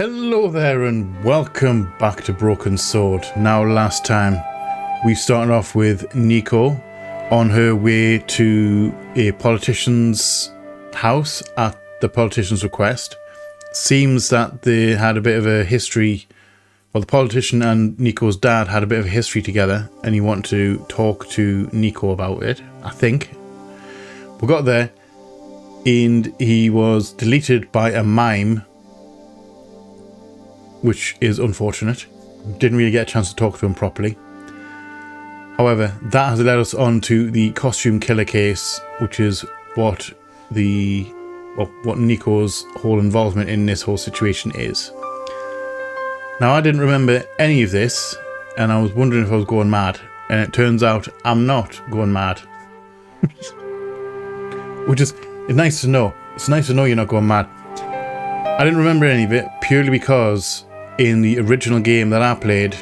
Hello there and welcome back to Broken Sword. Now last time we started off with Nico on her way to a politician's house at the politician's request. Seems that they had a bit of a history, well, the politician and Nico's dad had a bit of a history together and he wanted to talk to Nico about it, I think. We got there and he was deleted by a mime, which is unfortunate. Didn't really get a chance to talk to him properly. However, that has led us on to the costume killer case, which is what Nico's whole involvement in this whole situation is. Now, I didn't remember any of this, and I was wondering if I was going mad, and it turns out I'm not going mad. Which is nice to know. It's nice to know you're not going mad. I didn't remember any of it purely because in the original game that I played,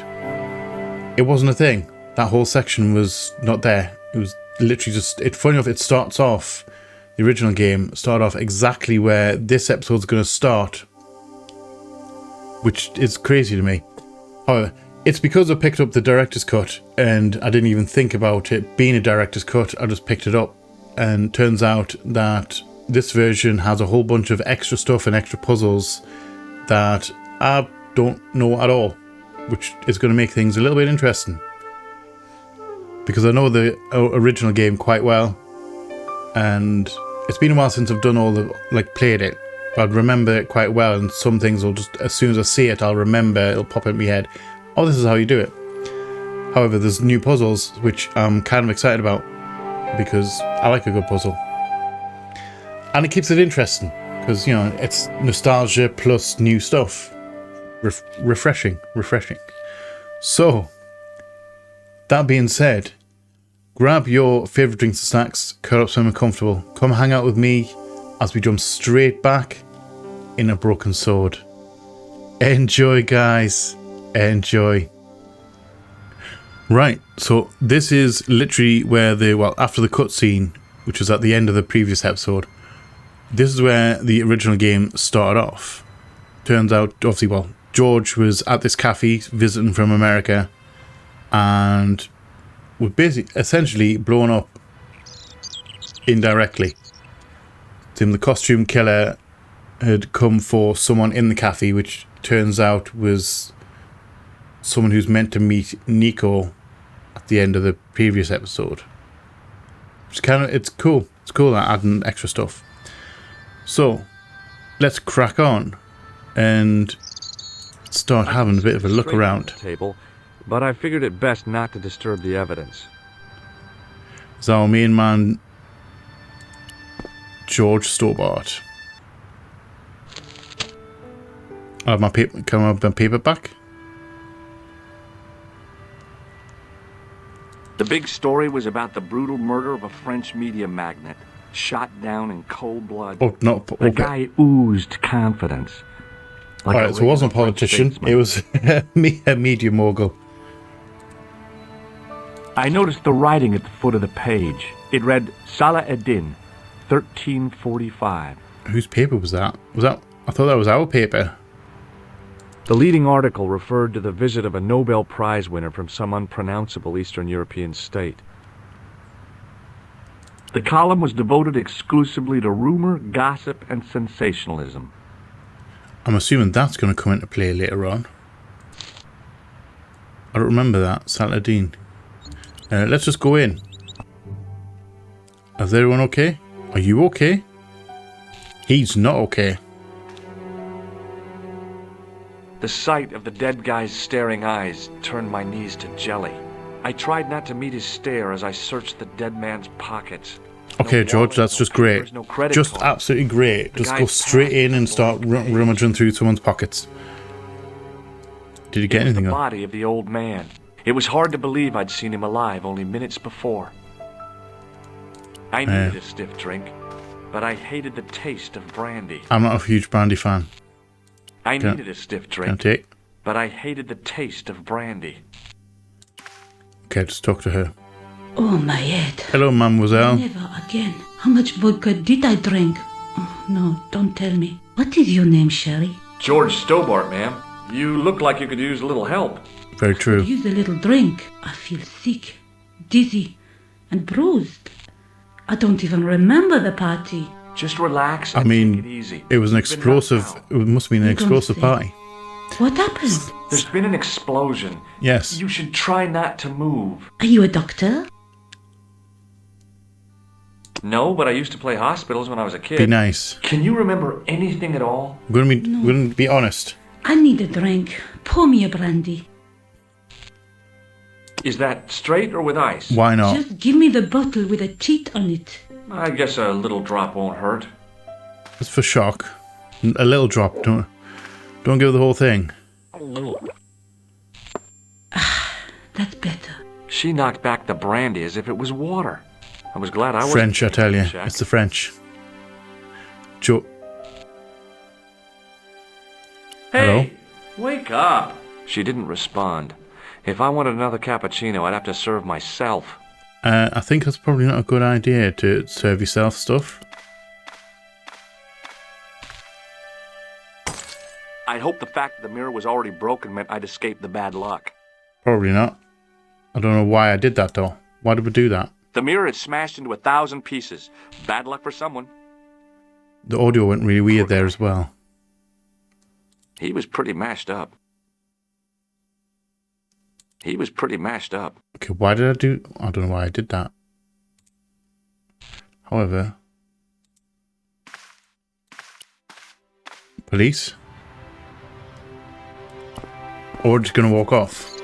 it wasn't a thing. That whole section was not there. It was literally just, funny enough, it starts off, the original game started off exactly where this episode's going to start, which is crazy to me. However, it's because I picked up the director's cut and I didn't even think about it being a director's cut. I just picked it up, and turns out that this version has a whole bunch of extra stuff and extra puzzles that I don't know at all, which is going to make things a little bit interesting. Because I know the original game quite well, and it's been a while since I've done all the, played it, but I'd remember it quite well, and some things will just, as soon as I see it, I'll remember, it'll pop in my head, oh, this is how you do it. However, there's new puzzles, which I'm kind of excited about, because I like a good puzzle. And it keeps it interesting, because, you know, it's nostalgia plus new stuff. Refreshing. So, that being said, grab your favourite drinks and snacks, curl up somewhere comfortable, come hang out with me as we jump straight back in a Broken Sword. Enjoy, guys. Enjoy. Right, so this is literally where after the cutscene, which was at the end of the previous episode, this is where the original game started off. Turns out, obviously, George was at this cafe visiting from America and was essentially blown up indirectly. The costume killer had come for someone in the cafe, which turns out was someone who's meant to meet Nico at the end of the previous episode. It's cool. It's cool that adding extra stuff. So, let's crack on and start having a bit of a look around. Table, but I figured it best not to disturb the evidence. So our main man, George Stobart. I have my paper. Can I have my paper back? The big story was about the brutal murder of a French media magnate, shot down in cold blood. Oh, no. Okay. The guy oozed confidence. Alright, so it wasn't a politician. It was a media mogul. I noticed the writing at the foot of the page. It read, Salah Eddin, 1345. Whose paper was that? I thought that was our paper. The leading article referred to the visit of a Nobel Prize winner from some unpronounceable Eastern European state. The column was devoted exclusively to rumor, gossip, and sensationalism. I'm assuming that's going to come into play later on. I don't remember that. Saladin. Let's just go in. Is everyone okay? Are you okay? He's not okay. The sight of the dead guy's staring eyes turned my knees to jelly. I tried not to meet his stare as I searched the dead man's pockets. Okay, George, that's just great. Just absolutely great. Just go straight in and start rummaging through someone's pockets. Did you get anything the up? Body of the old man. It was hard to believe I'd seen him alive only minutes before. I needed a stiff drink, but I hated the taste of brandy. I'm not a huge brandy fan. I needed a stiff drink, but I hated the taste of brandy. Okay, just talk to her. Oh, my head. Hello, mademoiselle. Never again. How much vodka did I drink? Oh, no, don't tell me. What is your name, Sherry? George Stobart, ma'am. You look like you could use a little help. Very true. Use a little drink. I feel sick, dizzy, and bruised. I don't even remember the party. Just relax I and mean, take it easy. it was an It's been knocked explosive. out. It must have been an You don't explosive say. party. What happened? There's been an explosion. Yes. You should try not to move. Are you a doctor? No, but I used to play hospitals when I was a kid. Be nice. Can you remember anything at all? We're gonna be honest. I need a drink. Pour me a brandy. Is that straight or with ice? Why not? Just give me the bottle with a cheat on it. I guess a little drop won't hurt. It's for shock. A little drop. Don't give the whole thing. That's better. She knocked back the brandy as if it was water. I was glad I wasn't French, I tell you. Jack. It's the French. Joe. Hey, wake up. She didn't respond. If I wanted another cappuccino, I'd have to serve myself. I think that's probably not a good idea to serve yourself stuff. I'd hope the fact that the mirror was already broken meant I'd escaped the bad luck. Probably not. I don't know why I did that though. Why did we do that? The mirror had smashed into 1,000 pieces. Bad luck for someone. The audio went really weird there as well. He was pretty mashed up. He was pretty mashed up. Okay, why did I do... I don't know why I did that. However... Police? Or just gonna walk off?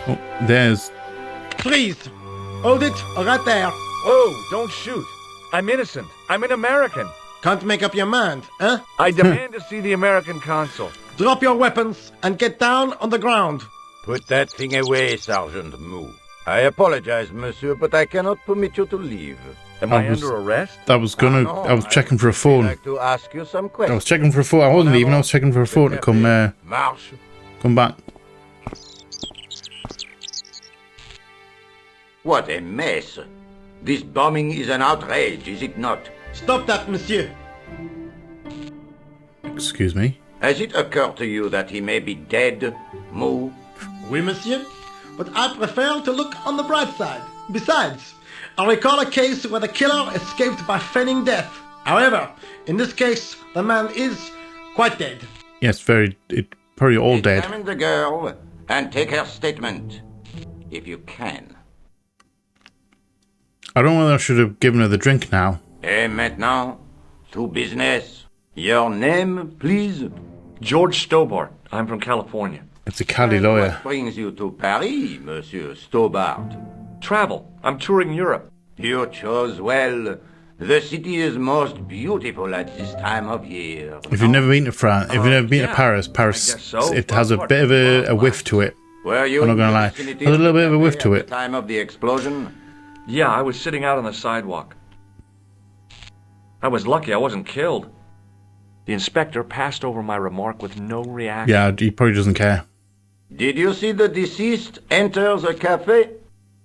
Oh, there's... Please, hold it right there. Oh, don't shoot. I'm innocent. I'm an American. Can't make up your mind, huh? I demand to see the American consul. Drop your weapons and get down on the ground. Put that thing away, Sergeant Moo. I apologize, monsieur, but I cannot permit you to leave. Am I I was- under arrest? I was gonna... No, I was checking for a I'd phone. like to ask you some I questions. was checking for a phone. I wasn't leaving. I was checking for a phone to come Marche. come back. What a mess. This bombing is an outrage, is it not? Stop that, monsieur. Excuse me. Has it occurred to you that he may be dead, Moo? Oui, monsieur. But I prefer to look on the bright side. Besides, I recall a case where the killer escaped by feigning death. However, in this case, the man is quite dead. Yes, very... probably all dead. Examine the girl and take her statement, if you can. I don't know whether I should have given her the drink now. Et maintenant, to business. Your name, please? George Stobart. I'm from California. It's a Cali lawyer. What brings you to Paris, Monsieur Stobart? Travel. I'm touring Europe. You chose well. The city is most beautiful at this time of year. If you've never been to France, if you've never been to yeah, Paris, I guess so. it has a bit of a whiff to it. Were you I'm not in gonna the lie. vicinity Has a little of bit of a the whiff cafe to at it. the time of the explosion? Yeah, I was sitting out on the sidewalk. I was lucky I wasn't killed. The inspector passed over my remark with no reaction. Yeah, he probably doesn't care. Did you see the deceased enter the cafe?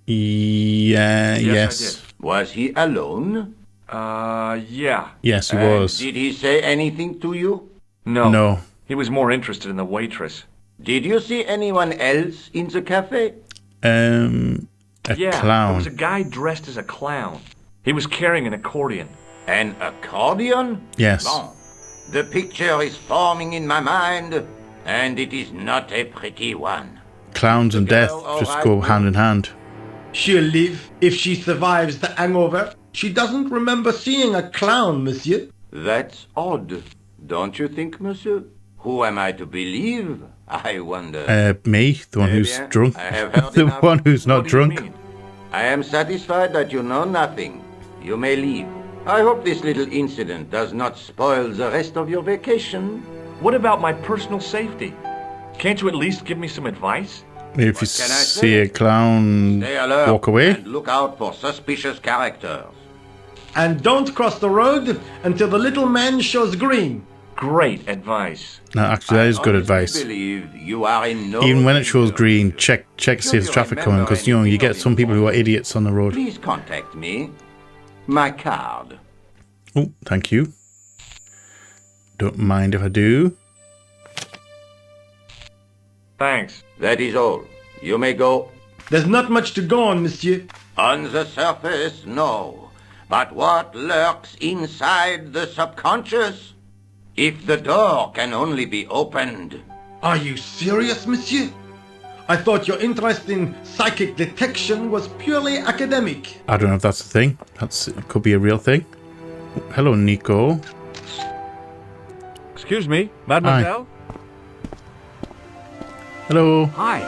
Yeah, I yes. Was he alone? Yeah. Yes, he And was. did he say anything to you? No. No. He was more interested in the waitress. Did you see anyone else in the cafe? A Yeah, clown. there was a guy dressed as a clown. He was carrying an accordion. An accordion? Yes. Bon. The picture is forming in my mind, and it is not a pretty one. Clowns and death girl, just alright, go well. hand in hand. She'll live if she survives the hangover. She doesn't remember seeing a clown, monsieur. That's odd, don't you think, monsieur? Who am I to believe? I wonder. Me, the one Eh who's bien, drunk. I have heard The enough. one who's not What do you drunk. mean? I am satisfied that you know nothing. You may leave. I hope this little incident does not spoil the rest of your vacation. What about my personal safety? Can't you at least give me some advice? If you can I see say? a clown Stay alert walk away, and look out for suspicious characters. And don't cross the road until the little man shows green. Great advice. no, actually that is good Honestly advice. believe you are in no Even when it shows danger. green, check to see if there's traffic coming, because you know you get some people who are idiots on the road. Please contact me. My card. Oh, thank you. Don't mind if I do. Thanks. That is all. You may go. There's not much to go on, monsieur. On the surface, no. But what lurks inside the subconscious? If the door can only be opened. Are you serious, monsieur? I thought your interest in psychic detection was purely academic. I don't know if that's a thing. It could be a real thing. Oh, hello, Nico. Excuse me, mademoiselle? Hello. Hi.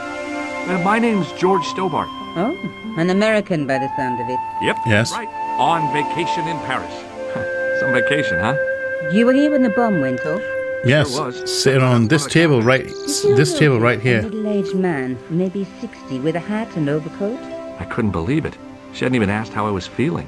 My name's George Stobart. Oh, an American by the sound of it. Yep. Yes. Right. On vacation in Paris. Some vacation, huh? You were here when the bomb went off? Yes. Sure was. Sitting on this table right. This table right A here. middle-aged man, maybe 60, with a hat and overcoat. I couldn't believe it. She hadn't even asked how I was feeling.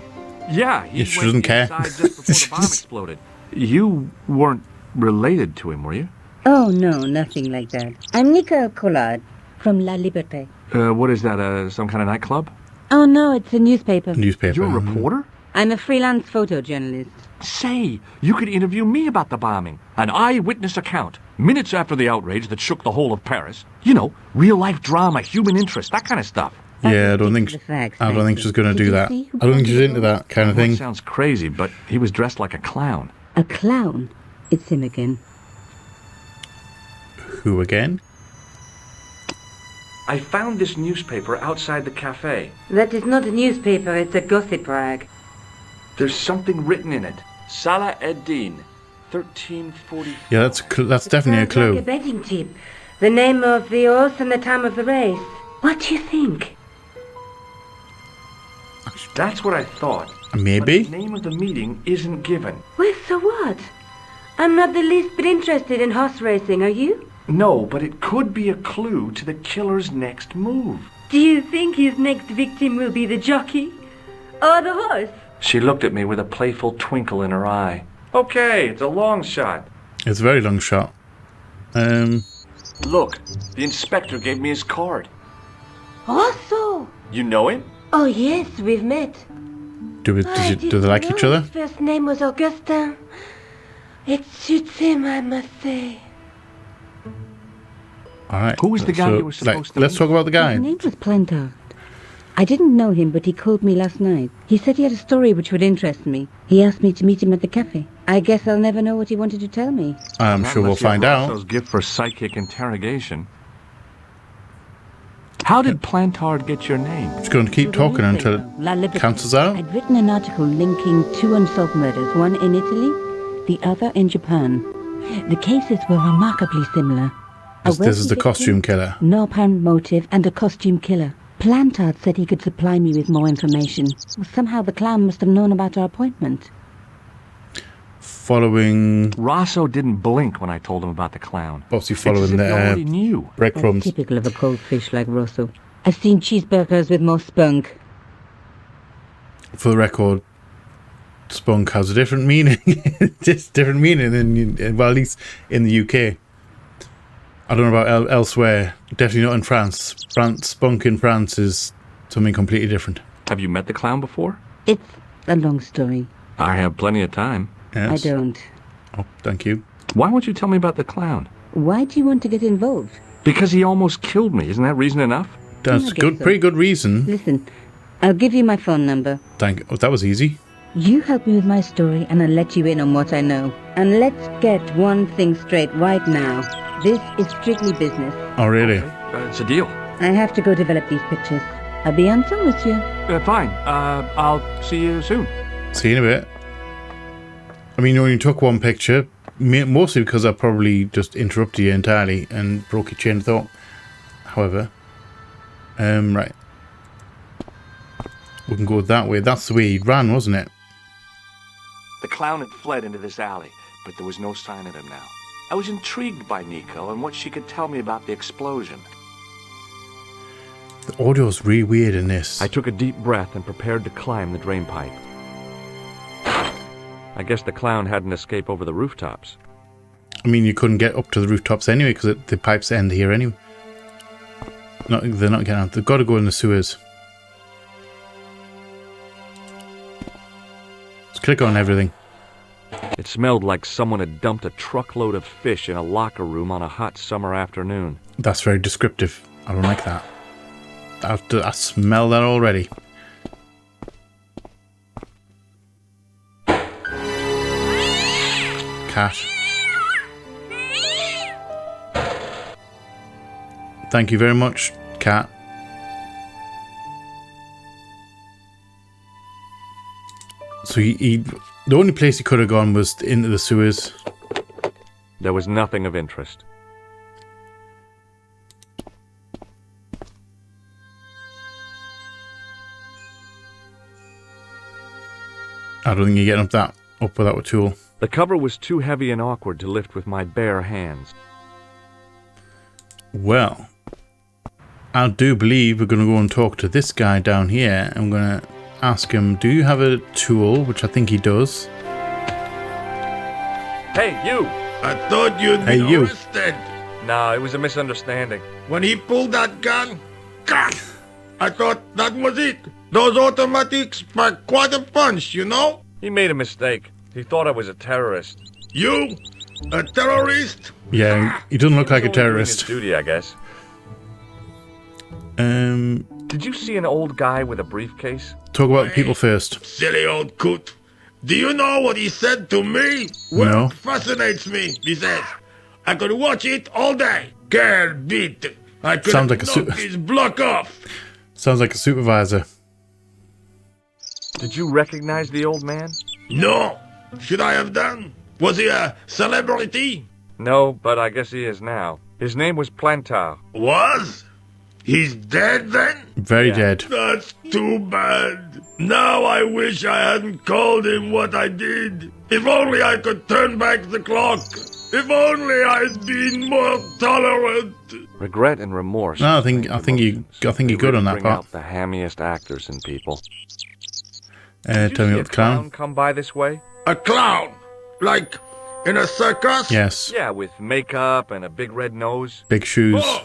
Yeah, he She went doesn't care. inside just before the bomb exploded. You weren't related to him, were you? Oh, no, nothing like that. I'm Nicole Collard from La Liberté. What is that, some kind of nightclub? Oh, no, it's a newspaper. Newspaper. You're a reporter? I'm a freelance photojournalist. Say, you could interview me about the bombing. An eyewitness account. Minutes after the outrage that shook the whole of Paris. You know, real-life drama, human interest, that kind of stuff. Yeah, I don't think. The facts, I don't think thank she's you. going to Did do you that. see who I don't think brought she's it into on? that kind of Well, it thing. sounds crazy, but he was dressed like a clown. A clown? It's him again. Who again? I found this newspaper outside the cafe. That is not a newspaper, it's a gossip rag. There's something written in it. Salah Eddin, 1340. Yeah, that's definitely a Sounds like a clue. betting tip. The name of the horse and the time of the race. What do you think? That's what I thought. Maybe. But the name of the meeting isn't given. Well, so what? I'm not the least bit interested in horse racing, are you? No, but it could be a clue to the killer's next move. Do you think his next victim will be the jockey? Or the horse? She looked at me with a playful twinkle in her eye. Okay, it's a long shot. It's a very long shot. Look, the inspector gave me his card. Also? You know him? Oh, yes, we've met. Do they like each other? His first name was Augustin. It suits him, I must say. All right. Who was the guy you were supposed to Let's meet? talk about the guy. His name was Plantard. I didn't know him, but he called me last night. He said he had a story which would interest me. He asked me to meet him at the cafe. I guess I'll never know what he wanted to tell me. I'm sure we'll find out. Rosso's gift for psychic interrogation. How did Plantard get your name? Just going to keep talking until it cancels out. I'd written an article linking two unsolved murders, one in Italy, the other in Japan. The cases were remarkably similar. A This is wealthy the victim, costume killer. no apparent motive, and a costume killer. Plantard said he could supply me with more information. Well, somehow the clown must have known about our appointment. Following, Rosso didn't blink when I told him about the clown. obviously It's as following if he already the knew. That's breadcrumbs. typical of a cold fish like Rosso. I've seen cheeseburgers with more spunk. For the record, spunk has a different meaning. Just different meaning than, well, at least in the UK. I don't know about elsewhere. Definitely not in France. Spunk in France is something completely different. Have you met the clown before? It's a long story. I have plenty of time. Yes. I don't. Oh, thank you. Why won't you tell me about the clown? Why do you want to get involved? Because he almost killed me. Isn't that reason enough? That's I guess good. so. Pretty good reason. Listen, I'll give you my phone number. Oh, that was easy. You help me with my story and I'll let you in on what I know. And let's get one thing straight right now. This is strictly business. Oh, really? It's a deal. I have to go develop these pictures. I'll be on some, monsieur. Fine. I'll see you soon. See you in a bit. I mean, you only took one picture, mostly because I probably just interrupted you entirely and broke your chain of thought. However, right. We can go that way. That's the way he ran, wasn't it? The clown had fled into this alley, but there was no sign of him now. I was intrigued by Nico and what she could tell me about the explosion. The audio's really weird in this. I took a deep breath and prepared to climb the drain pipe. I guess the clown had an escape over the rooftops. I mean, you couldn't get up to the rooftops anyway because the pipes end here anyway. No, they're not getting out. They've got to go in the sewers. Let's click on everything. It smelled like someone had dumped a truckload of fish in a locker room on a hot summer afternoon. That's very descriptive. I don't like that. I smell that already. Cat. Thank you very much, cat. So the only place he could have gone was into the sewers. There was nothing of interest. I don't think you're getting up without a tool. The cover was too heavy and awkward to lift with my bare hands. Well, I do believe we're going to go and talk to this guy down here. I'm going to ask him, do you have a tool? Which I think he does. Hey, you! I thought you'd Hey, been you. arrested. No, it was a misunderstanding. When he pulled that gun, I thought that was it. Those automatics pack quite a punch, you know? He made a mistake. He thought I was a terrorist. You? A terrorist? Yeah, he doesn't look like a He was only doing terrorist. his duty, I guess. Talk Did you see an old guy with a briefcase? about people first. Silly old coot. Do you know what he said to me? Well, No. it fascinates me, he says. I could watch it all day. Can't beat it. I could Sounds have like a knocked his block off. Sounds like a supervisor. Did you recognize the old man? No. Should I have done? Was he a celebrity? No, but I guess he is now. His name was Plantar. Was? He's dead then? Very Yeah. dead. That's too bad. Now I wish I hadn't called him what I did. If only I could turn back the clock. If only I'd been more tolerant. Regret and remorse. No, I think you're good on that bring part. out the hammiest actors in people. Tell me Did you see about a the clown. come by this way? A clown? Like in a circus? Yes, Yeah, with makeup and a big red nose. big shoes. Oh,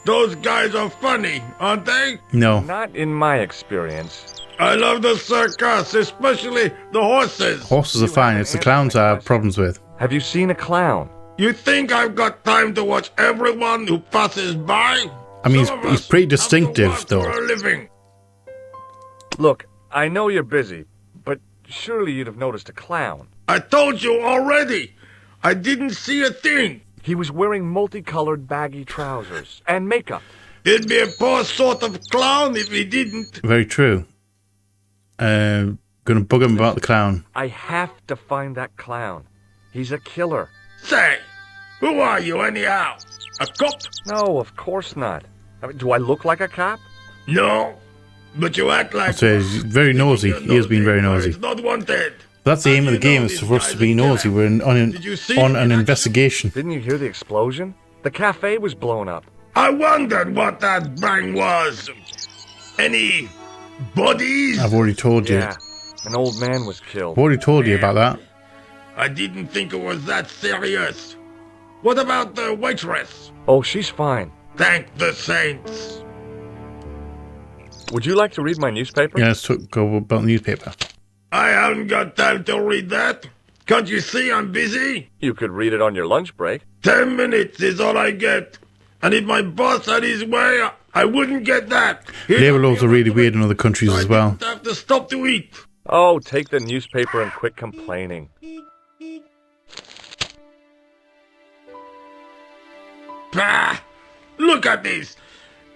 those guys are funny, aren't they? No, Not in my experience. I love the circus, especially the horses. horses are fine. It's the clowns I have problems with. Have you seen a clown? You think I've got time to watch everyone who passes by? I mean, Some of he's us pretty have to distinctive, work though. for a living. Look, I know you're busy, but surely you'd have noticed a clown. I told you already. I didn't see a thing. He was wearing multicolored baggy trousers and makeup. He'd be a poor sort of clown if he didn't. Very true. Gonna bug him about the clown. I have to find that clown. He's a killer. Say, who are you anyhow? A cop? No, of course not. I mean, do I look like a cop? No, but you act like. So he's very nosy. He has been very nosy. It's not wanted. That's the aim of the game, is for us to be nosy. We're on an investigation. Didn't you hear the explosion? The cafe was blown up. I wondered what that bang was. Any bodies? I've already told you. Yeah, an old man was killed. I've already told you about that. I didn't think it was that serious. What about the waitress? Oh, she's fine. Thank the saints. Would you like to read my newspaper? Yeah, let's go about the newspaper. I haven't got time to read that. Can't you see I'm busy? You could read it on your lunch break. 10 minutes is all I get. And if my boss had his way, I wouldn't get that. Labour laws are really weird in other countries as well. I have to stop to eat. Oh, take the newspaper and quit complaining. Bah! Look at this.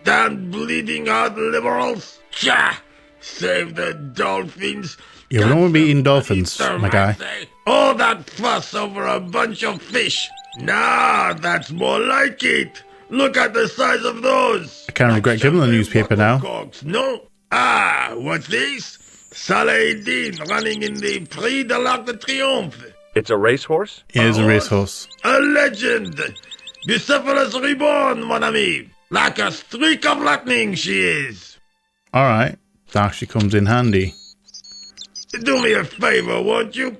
Damn bleeding heart liberals. Cha! Save the dolphins. Yeah, we don't want to be eating dolphins, Easter, my guy. I say. All that fuss over a bunch of fish. Nah, that's more like it. Look at the size of those. I kind of regret giving the newspaper now. Cocks, no? Ah, what's this? Saladin running in the Prix de l'Arc de Triomphe. It's a racehorse? Yeah, he's a racehorse. A legend. Bucephalus reborn, mon ami. Like a streak of lightning she is. Alright, that actually comes in handy. Do me a favor, won't you?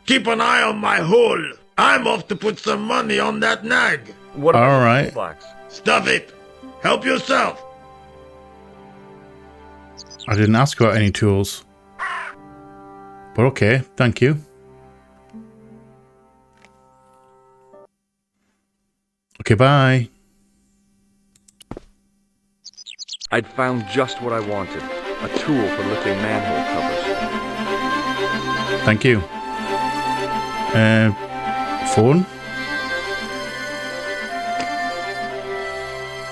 Keep an eye on my hole. I'm off to put some money on that nag. What about All the right. toolbox? Stuff it. Help yourself. I didn't ask about any tools. But okay, thank you. Okay, bye. I'd found just what I wanted. A tool for lifting manhole covers. Thank you. Phone?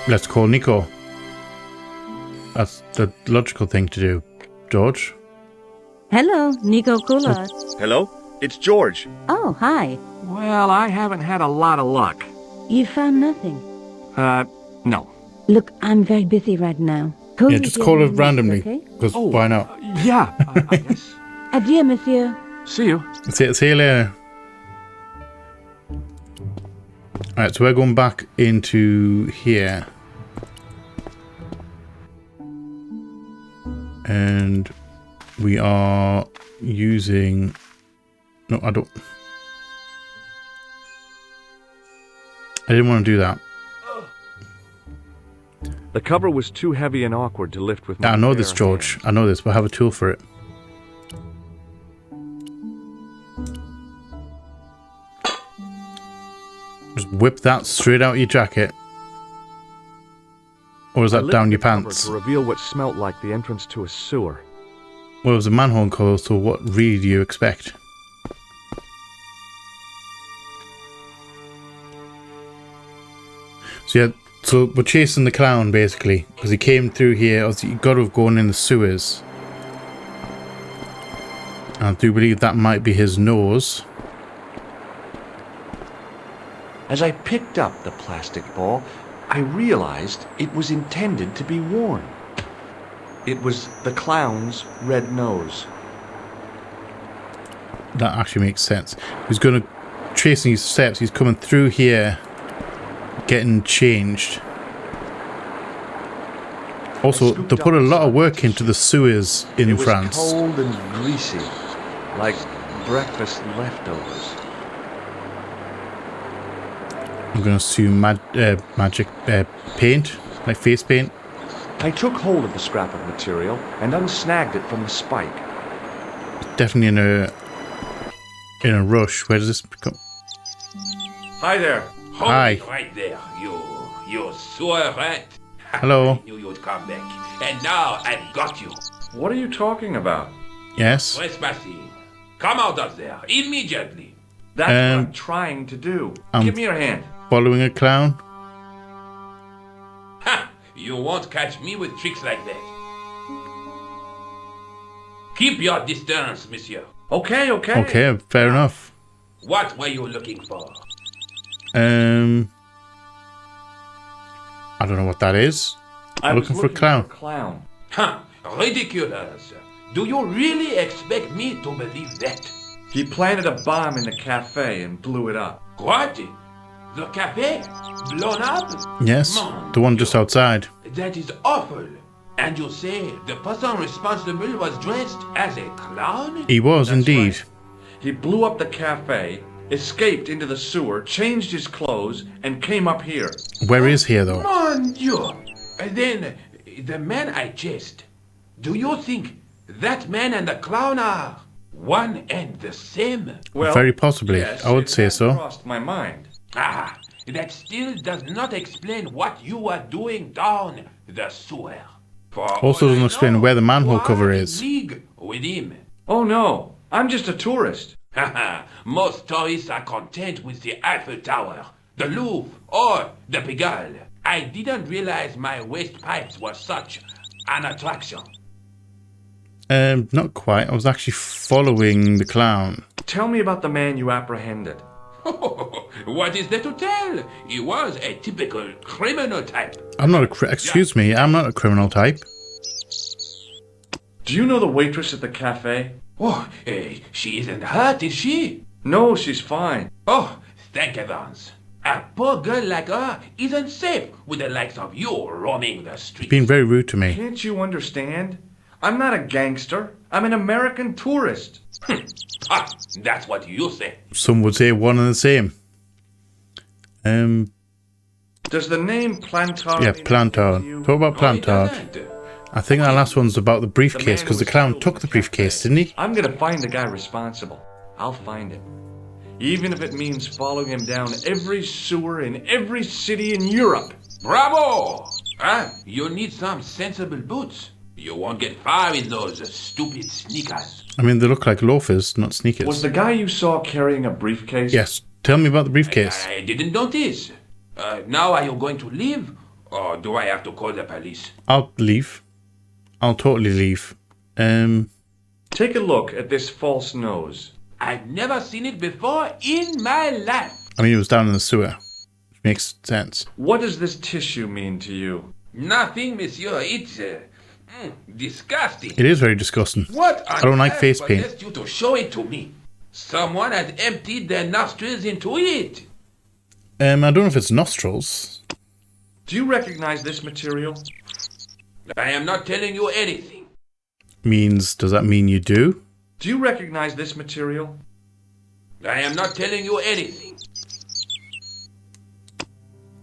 Let's call Nico. That's the logical thing to do. George? Hello, Nico Coulard. Hello? It's George. Oh, hi. Well, I haven't had a lot of luck. You found nothing? No. Look, I'm very busy right now. Yeah, just call it randomly. Because why not? Yeah, I guess. Adieu, monsieur. See you. See you later. Alright, so we're going back into here. And we are using... No, I don't... I didn't want to do that. The cover was too heavy and awkward to lift with my I know this, bare George. hands. I know this, but I have a tool for it. Just whip that straight out of your jacket. Or is I that lifted down your the cover pants? to reveal what smelt like the entrance to a sewer. Well, it was a manhole cover, so what really do you expect? So yeah, so we're chasing the clown basically, because he came through here. Obviously, you got to have gone in the sewers. I do believe that might be his nose. As I picked up the plastic ball, I realized it was intended to be worn. It was the clown's red nose. That actually makes sense. He's going to tracing his steps. He's coming through here, getting changed. Also, they put a lot of work into the sewers in France. It was cold and greasy, like breakfast leftovers. I'm going to assume magic paint, like face paint. I took hold of the scrap of material and unsnagged it from the spike. Definitely in a rush. Where does this come? Hi there. Hold Hi. it right there, you sewer rat. Hello. I knew you'd come back, and now I've got you. What are you talking about? Yes. Trespassing. Come out of there immediately. That's what I'm trying to do. Give me your hand. Following a clown. Ha! You won't catch me with tricks like that. Keep your distance, monsieur. Okay. Okay, fair enough. What were you looking for? I don't know what that is. I was looking for a clown. clown. Huh, ridiculous. Do you really expect me to believe that? He planted a bomb in the cafe and blew it up. What? The cafe? Blown up? Yes, Mon the one just Dieu. outside. That is awful. And you say the person responsible was dressed as a clown? He was indeed. right. He blew up the cafe, escaped into the sewer, changed his clothes, and came up here. Where is he though? Mon Dieu! Then, the man I chased, do you think that man and the clown are one and the same? Well, Very possibly. yes, I would it say has so. crossed my mind. Ah, that still does not explain what you are doing down the sewer. For Also all I doesn't explain know, where the manhole you are cover in is. league with him. Oh no, I'm just a tourist. Haha, most tourists are content with the Eiffel Tower, the Louvre, or the Pigalle. I didn't realize my waste pipes were such an attraction. Not quite. I was actually following the clown. Tell me about the man you apprehended. What is there to tell? He was a typical criminal type. I'm not a excuse me. I'm not a criminal type. Do you know the waitress at the cafe? Oh, she isn't hurt, is she? No, she's fine. Oh, thank heavens. A poor girl like her isn't safe with the likes of you roaming the streets. Being very rude to me. Can't you understand? I'm not a gangster. I'm an American tourist. Ah, that's what you say. Some would say one and the same. Does the name Plantard? Yeah, mean Plantard. anything to you? Talk about Oh, it Plantard. doesn't. I think that last one's about the briefcase, man because the who was clown killed took in the the briefcase, cafe. didn't he? I'm gonna find the guy responsible. I'll find him. Even if it means following him down every sewer in every city in Europe. Bravo! You need some sensible boots. You won't get far in those stupid sneakers. I mean, they look like loafers, not sneakers. Was the guy you saw carrying a briefcase? Yes. Tell me about the briefcase. I didn't notice. Now are you going to leave? Or do I have to call the police? I'll leave. I'll totally leave. Take a look at this false nose. I've never seen it before in my life. I mean, it was down in the sewer. Which makes sense. What does this tissue mean to you? Nothing, monsieur. It's disgusting. It is very disgusting. What I don't like face paint. possessed you to show it to me? Someone has emptied their nostrils into it. I don't know if it's nostrils. Do you recognize this material? I am not telling you anything. Does that mean you do? Do you recognize this material? I am not telling you anything.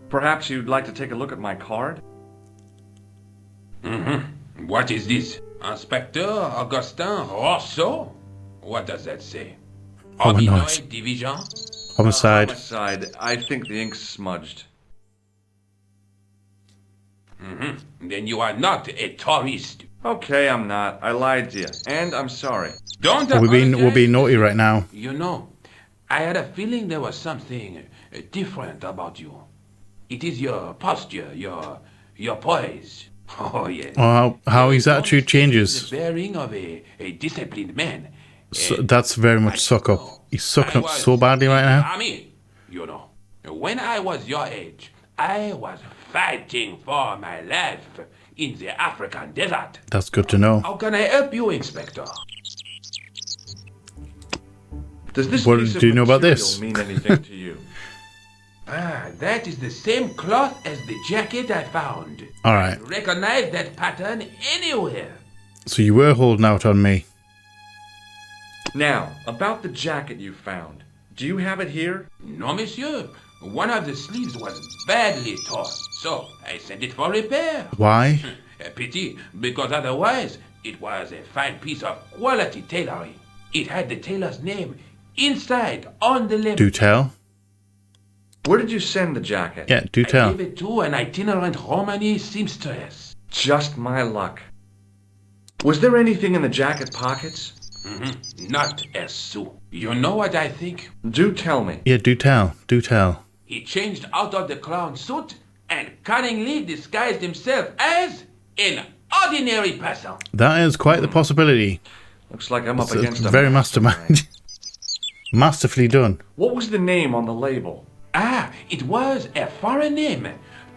Perhaps you'd like to take a look at my card? What is this? Inspector Augustin Rousseau? What does that say? Homicide. Hominoid Division? Homicide. Homicide. I think the ink's smudged. Then you are not a tourist. Okay, I'm not. I lied to you. And I'm sorry. Don't We're being apologize. naughty right now. You know, I had a feeling there was something different about you. It is your posture, your poise. Oh, yes. Oh, how his attitude changes. The bearing of a disciplined man. So that's very much suck up. He's sucking up so badly right now. I mean, you know, when I was your age, I was fighting for my life in the African desert. That's good to know. How can I help you, Inspector? Does this What piece of do you know about material this? mean anything to you? That is the same cloth as the jacket I found. All right. Recognize that pattern anywhere. So you were holding out on me. Now, about the jacket you found. Do you have it here? No, monsieur. One of the sleeves was badly torn, so I sent it for repair. Why? A pity, because otherwise it was a fine piece of quality tailoring. It had the tailor's name inside on the label. Do tell. Where did you send the jacket? Yeah, do I tell. gave it to an itinerant Romani seamstress. Just my luck. Was there anything in the jacket pockets? Not a sou. You know what I think? Do tell me. Yeah, do tell. Do tell. He changed out of the clown suit and cunningly disguised himself as an ordinary person. That is quite the possibility. Looks like I'm up It's against a very mastermind. Masterfully done. What was the name on the label? It was a foreign name.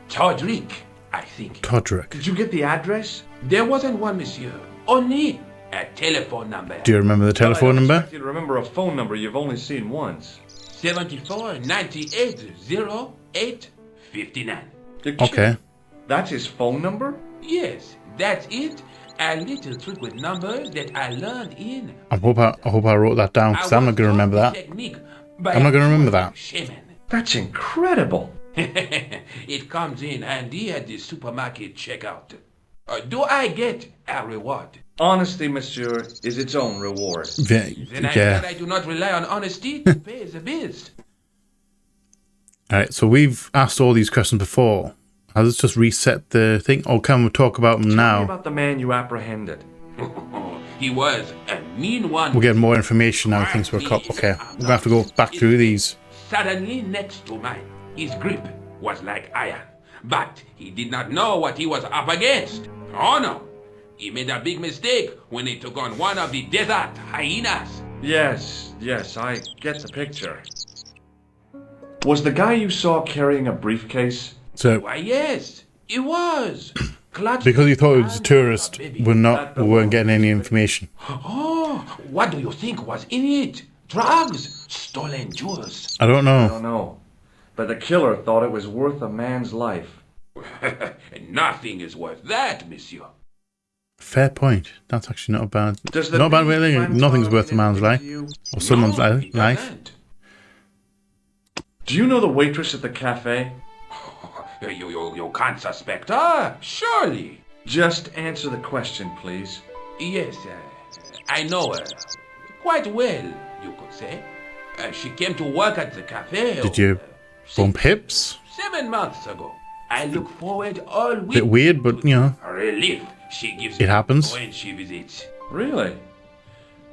Todrick, I think. Todrick. Did you get the address? There wasn't one, monsieur. Only a telephone number. Do you remember the telephone I don't number? expect you to remember a phone number you've only seen once. 74 98 08 59. You're kidding. Okay. That's his phone number? Yes, that's it. A little trick with numbers that I learned in. I hope I wrote that down because I'm not going to remember that. I'm not going to remember that. Shaman. That's incredible. It comes in handy at the supermarket checkout. Do I get a reward? Honesty, monsieur, is its own reward. Then I Yeah. said I do not rely on honesty to pay the bills. Alright, so we've asked all these questions before. Has this just reset the thing? Or can we talk about them Tell me now? about the man you apprehended. He was a mean one. We're getting more information now, things were caught. Okay, we're going to have to go back through these. Suddenly next to mine. His grip was like iron. But he did not know what he was up against. Oh no. He made a big mistake when he took on one of the desert hyenas. Yes, I get the picture. Was the guy you saw carrying a briefcase? So, Why yes, it was. Clutched because you thought it was a and tourist, baby. we weren't getting any information. Oh, what do you think was in it? Drugs? Stolen jewels? I don't I know. don't know. But the killer thought it was worth a man's life. Nothing is worth that, monsieur. Fair point. That's actually not a bad. Does the Not a bad way. thief of thinking. find Nothing's Charlie worth a man's anything life to you? or someone's No, he life. doesn't. Do you know the waitress at the cafe? You can't suspect her, surely. Just answer the question, please. Yes, I know her. Quite well, you could say. She came to work at the cafe. Did you bump hips? 7 months ago. I look forward all week. Bit weird, but you know. Relief. She gives It happens. when she visits. Really?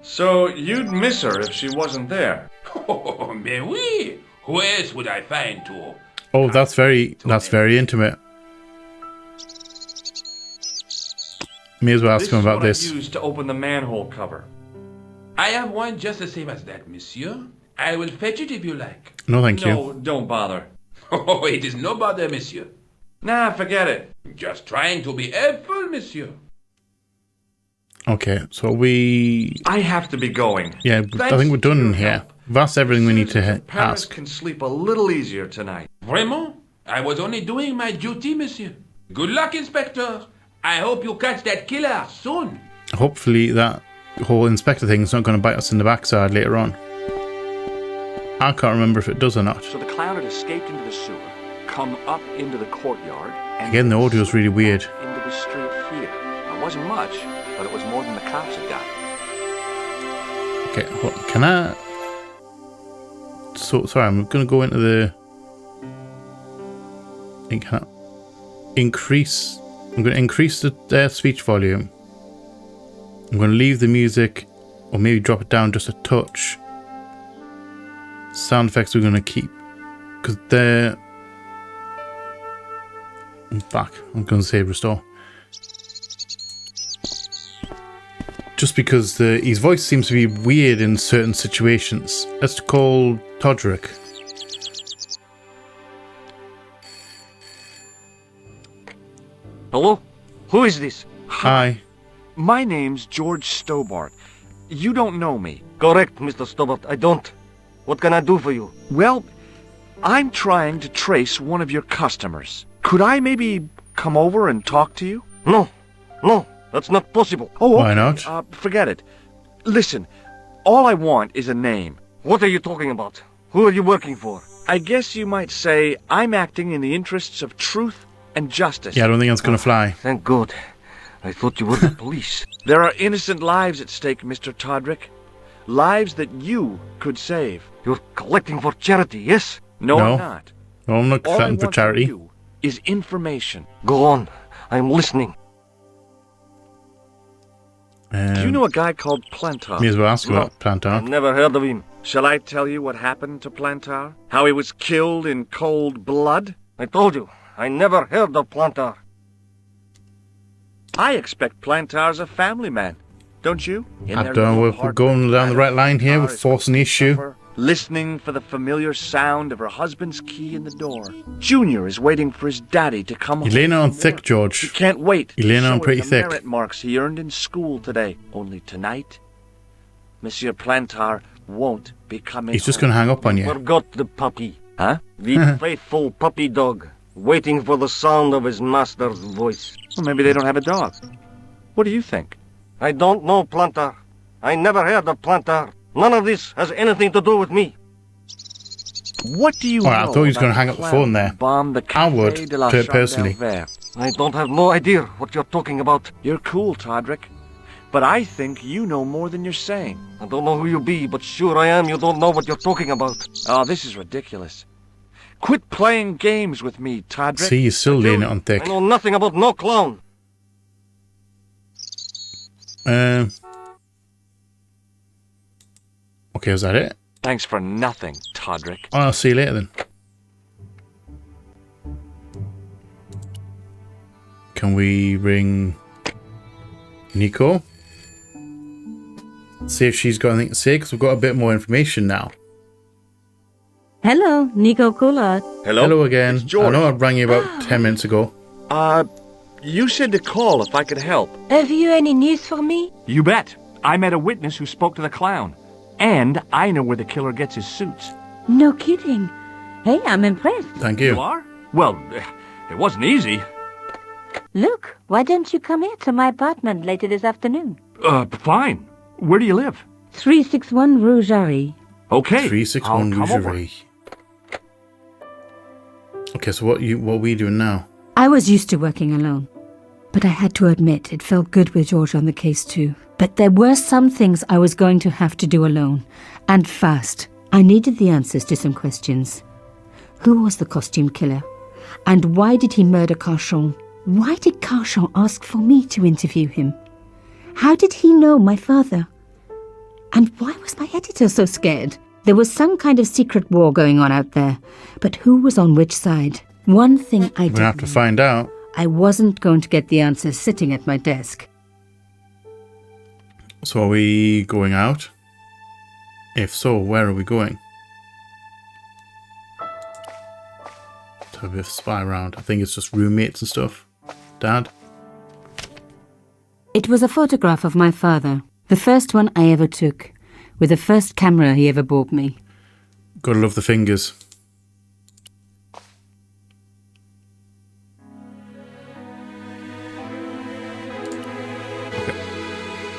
So you'd miss her if she wasn't there? Oh, mais oui. Who else would I find to? Oh, that's very intimate. May as well ask him about This this. is what I used to open the manhole cover. I have one just the same as that, monsieur. I will fetch it if you like. No, thank you. No, don't bother. Oh, it is no bother, monsieur. Nah, forget it. Just trying to be helpful, monsieur. Okay, so we... I have to be going. Yeah, I think we're done here. That's everything we need to Paris ask. can sleep a little easier tonight. Vraiment? I was only doing my duty, monsieur. Good luck, Inspector. I hope you catch that killer soon. Hopefully that whole inspector thing's not going to bite us in the backside later on. I can't remember if it does or not. So the clown had escaped into the sewer, come up into the courtyard, and Again, the audio's really weird. into the street here. It wasn't much, but it was more than the cops had got. Okay, can I... So, sorry, I'm going to go into the... Can I increase... I'm going to increase the speech volume. I'm going to leave the music, or maybe drop it down just a touch. Sound effects we're going to keep, because they're... I'm back. I'm going to say restore. Just because his voice seems to be weird in certain situations. Let's call Todrick. Hello? Who is this? Hi. My name's George Stobart. You don't know me. Correct, Mr. Stobart. I don't. What can I do for you? Well, I'm trying to trace one of your customers. Could I maybe come over and talk to you? No. No, that's not possible. Oh, okay. Why not? Forget it. Listen, all I want is a name. What are you talking about? Who are you working for? I guess you might say I'm acting in the interests of truth and justice. Yeah, I don't think that's going to fly. Thank God. I thought you were the police. There are innocent lives at stake, Mr. Todrick. Lives that you could save. You're collecting for charity, yes? No, No. I'm not. No, I'm not All I collecting for want from charity. you is information. Go on. I'm listening. Do you know a guy called Plantar? May as well ask about I've Plantar. never heard of him. Shall I tell you what happened to Plantar? How he was killed in cold blood? I told you. I never heard of Plantar. I expect Plantar's a family man. Don't you? In I their don't know, little we're going down the right line here. We're Plantar is forcing the issue. suffer, listening for the familiar sound of her husband's key in the door. Junior is waiting for his daddy to come You're home. laying on from thick, work. George. He can't wait. You're laying to on show pretty him the thick. merit marks he earned in school today. Only tonight, Monsieur Plantar won't be coming. He's just going to hang up on you. Forgot the puppy. Huh? The faithful puppy dog. Waiting for the sound of his master's voice. Well, maybe they don't have a dog. What do you think? I don't know Plantar. I never heard of Plantar. None of this has anything to do with me. What do you All right, I know thought he was about gonna hang up the clown phone there. who bombed the I would, Café de la personally. Chandelle? I don't have no idea what you're talking about. You're cool, Todrick. But I think you know more than you're saying. I don't know who you be, but sure I am you don't know what you're talking about. Oh, this is ridiculous. Quit playing games with me, Todrick. See, he's still laying it on thick. I know nothing about no clown. Okay, is that it? Thanks for nothing, Todrick. Oh, I'll see you later then. Can we ring Nico? See if she's got anything to say, because we've got a bit more information now. Hello, Nico Coulard. Hello again. It's George. I know I rang you about 10 minutes ago. You said to call if I could help. Have you any news for me? You bet. I met a witness who spoke to the clown. And I know where the killer gets his suits. No kidding. Hey, I'm impressed. Thank you. You are? Well, it wasn't easy. Look, why don't you come here to my apartment later this afternoon? Fine. Where do you live? 361 Rue Jarry. Okay. 361 I'll come over. Rougerie. Okay, so what are we doing now? I was used to working alone, but I had to admit it felt good with George on the case too. But there were some things I was going to have to do alone, and fast. I needed the answers to some questions. Who was the costume killer? And why did he murder Carchon? Why did Carchon ask for me to interview him? How did he know my father? And why was my editor so scared? There was some kind of secret war going on out there, but who was on which side? One thing I did. We'll have to find out. I wasn't going to get the answers sitting at my desk. So are we going out? If so, where are we going? To have a spy around. I think it's just roommates and stuff. Dad? It was a photograph of my father, the first one I ever took, with the first camera he ever bought me. Gotta love the fingers. Okay.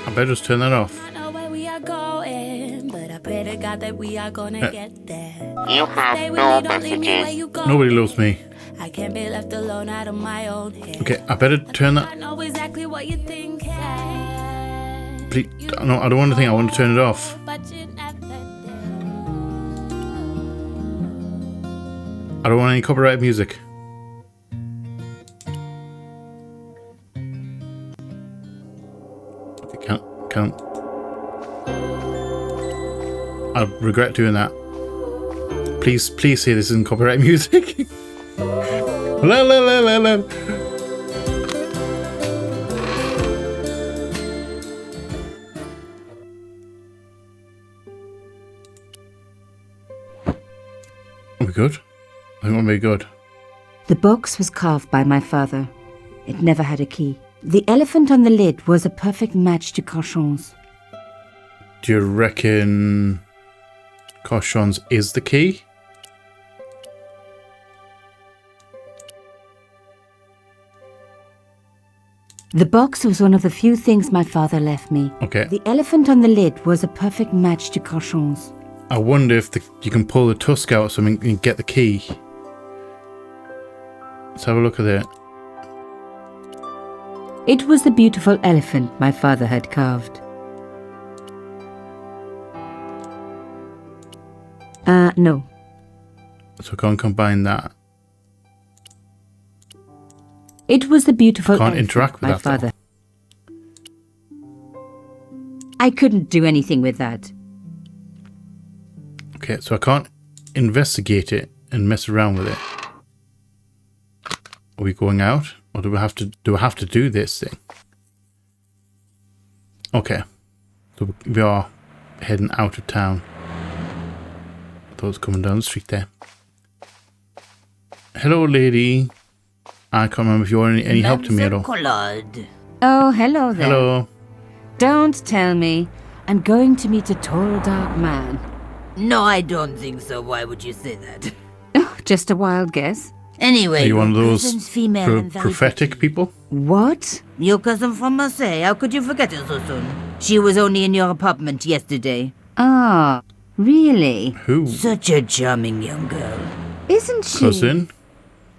I better just turn that off. I know where we are going, but I pray to God that we are gonna get there. You have no messages. Nobody loves me. I can't be left alone out of my own head. Okay, I better turn that. I know exactly what you think. Please, no, I don't want to think. I want to turn it off. I don't want any copyrighted music. Okay, can't. I regret doing that. Please say this isn't copyright music. La la la la la. Are we good? I think we'll be good. The box was carved by my father. It never had a key. The elephant on the lid was a perfect match to Carchon's. Do you reckon Carchon's is the key? The box was one of the few things my father left me. Okay. The elephant on the lid was a perfect match to Carchon's. I wonder if you can pull the tusk out so you can get the key. Let's have a look at it. It was the beautiful elephant my father had carved. No. So I can't combine that. It was the beautiful Can't elephant interact with my that, father. I couldn't do anything with that. Okay, so I can't investigate it and mess around with it. Are we going out? Or do I have to do this thing? Okay. So we are heading out of town. I thought it was coming down the street there. Hello, lady. I can't remember if you want any help to me at all. Oh, hello there. Hello. Don't tell me. I'm going to meet a tall, dark man. No, I don't think so. Why would you say that? Oh, just a wild guess. Anyway, Are you one of those cousin's female and very prophetic people? What? Your cousin from Marseille. How could you forget her so soon? She was only in your apartment yesterday. Ah, really? Who? Such a charming young girl. Isn't she? Cousin?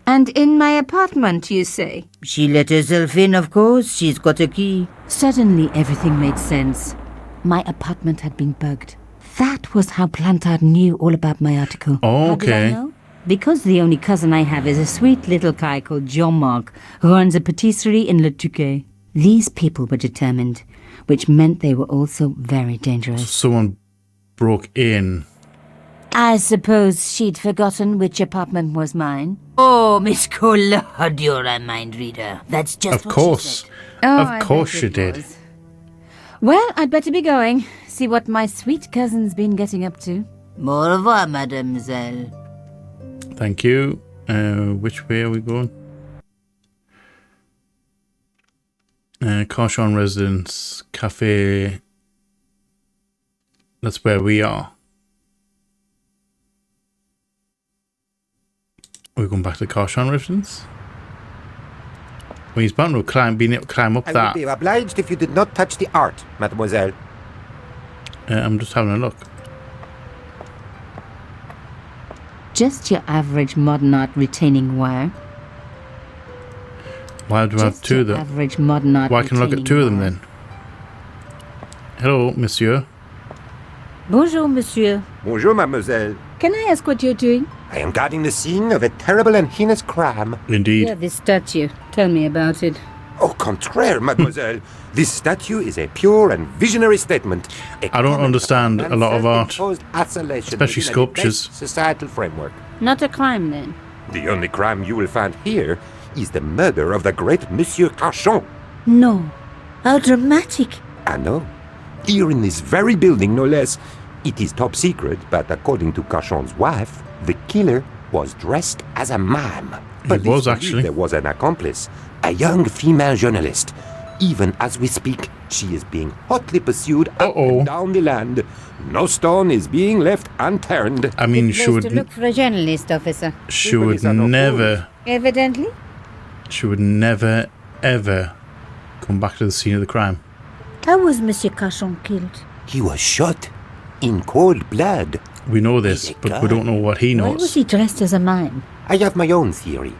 And in my apartment, you say? She let herself in, of course. She's got a key. Suddenly, everything made sense. My apartment had been bugged. That was how Plantard knew all about my article. Oh, How did I okay. know? Because the only cousin I have is a sweet little guy called Jean-Marc, who runs a patisserie in Le Touquet. These people were determined, which meant they were also very dangerous. Someone broke in. I suppose she'd forgotten which apartment was mine. Oh, Miss Collard, you're a mind reader. That's just Of what course. she said. Oh, Of course she did. Well, I'd better be going. See what my sweet cousin's been getting up to. Au revoir, mademoiselle. Thank you. Which way are we going? Carchon Residence Cafe. That's where we are. We're going back to the Carchon Residence. Well, he's bound to being able to climb up I that. would be obliged if you did not touch the art, mademoiselle. I'm just having a look. Just your average modern art retaining wire. Why do I have Just two of your them? average modern art Why can I look at retaining two of them wire. then? Hello, monsieur. Bonjour, monsieur. Bonjour, mademoiselle. Can I ask what you're doing? I am guarding the scene of a terrible and heinous crime. Indeed. Yeah, this statue. Tell me about it. Au contraire, mademoiselle. This statue is a pure and visionary statement. I don't understand a lot of art, especially sculptures. Societal framework. Not a crime, then? The only crime you will find here is the murder of the great Monsieur Cachon. No. How dramatic. I know. Here in this very building, no less. It is top secret, but according to Cachon's wife, the killer was dressed as a mime. It was, actually. There was an accomplice, a young female journalist. Even as we speak, she is being hotly pursued up and down the land. No stone is being left unturned. I mean, she would... to look for a journalist, officer. She would never... Evidently. She would never, ever come back to the scene of the crime. How was Monsieur Cachon killed? He was shot in cold blood. We know this, but we don't know what he knows. Why was he dressed as a mime? I have my own theory.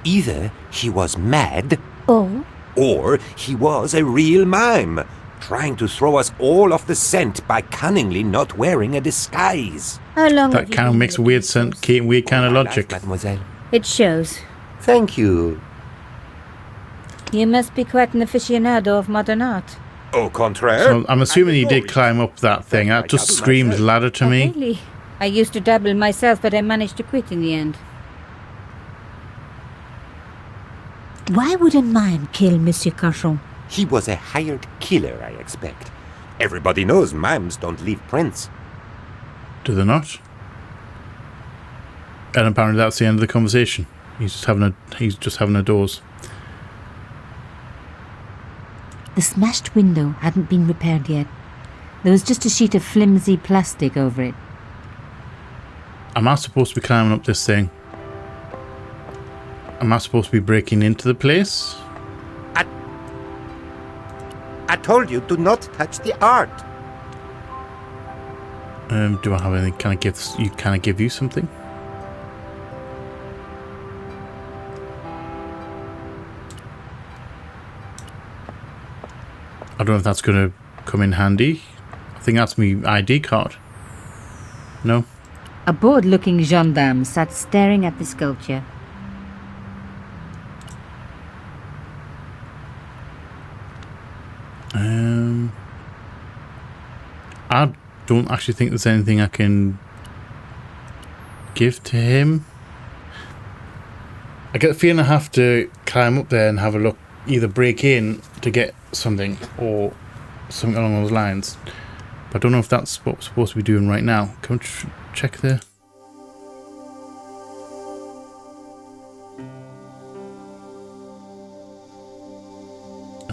Either he was mad... Or he was a real mime, trying to throw us all off the scent by cunningly not wearing a disguise. How long That kind of makes weird kind of logic. Mademoiselle. It shows. Thank you. You must be quite an aficionado of modern art. Au contraire. So I'm assuming he did climb up that thing. That just screams ladder to me. Really? I used to dabble myself, but I managed to quit in the end. Why would a mime kill Monsieur Cachon? He was a hired killer, I expect. Everybody knows mimes don't leave prints. Do they not? And apparently that's the end of the conversation. He's just having a doze. The smashed window hadn't been repaired yet. There was just a sheet of flimsy plastic over it. Am I supposed to be climbing up this thing? Am I supposed to be breaking into the place? I told you to not touch the art. Do I have anything? Can I give you something? I don't know if that's going to come in handy. I think that's my ID card. No? A bored-looking gendarme sat staring at the sculpture. I don't actually think there's anything I can give to him. I get the feeling I have to climb up there and have a look, either break in to get something or something along those lines. But I don't know if that's what we're supposed to be doing right now. Can we check there?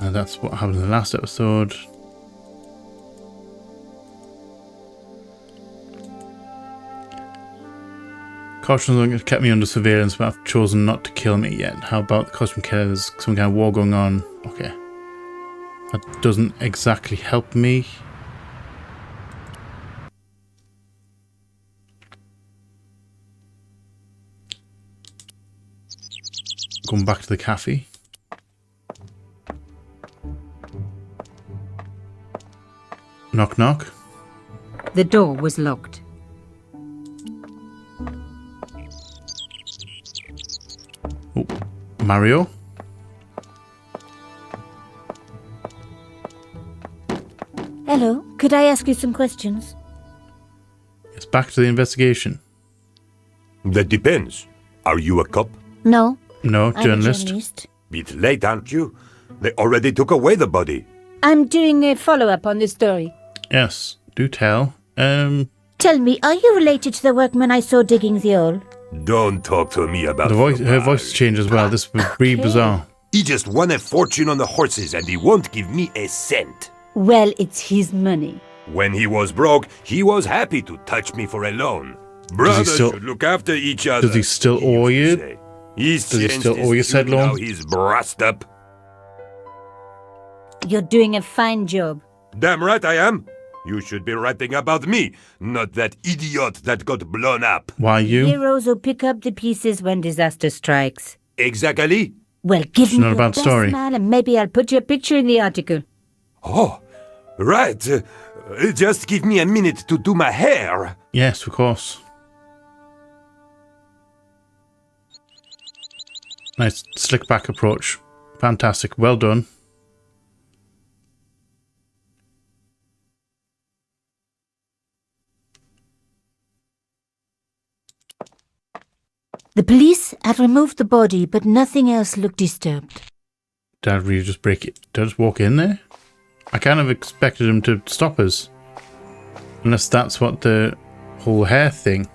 That's what happened in the last episode. Costumes kept me under surveillance, but have chosen not to kill me yet. How about the costume killer? There's some kind of war going on. Okay. That doesn't exactly help me. Going back to the cafe. Knock knock. The door was locked. Oh, Mario? Hello, could I ask you some questions? It's back to the investigation. That depends. Are you a cop? No. No, I'm a journalist. Bit late, aren't you? They already took away the body. I'm doing a follow-up on this story. Yes, do tell. Tell me, are you related to the workman I saw digging the hole? Don't talk to me about her voice changed as well. This was really bizarre. He just won a fortune on the horses and he won't give me a cent. Well, it's his money. When he was broke, he was happy to touch me for a loan. Brothers should look after each other. Does he still owe you? Does he still owe you said loan? Now he's brassed up. You're doing a fine job. Damn right I am. You should be writing about me, not that idiot that got blown up. Why you? Heroes who pick up the pieces when disaster strikes. Exactly. Well, give me not a your bad best story. smile and maybe I'll put your picture in the article. Oh, right. Just give me a minute to do my hair. Yes, of course. Nice slick back approach. Fantastic. Well done. The police had removed the body, but nothing else looked disturbed. Did I really just break it? Did I just walk in there? I kind of expected him to stop us. Unless that's what the whole hair thing.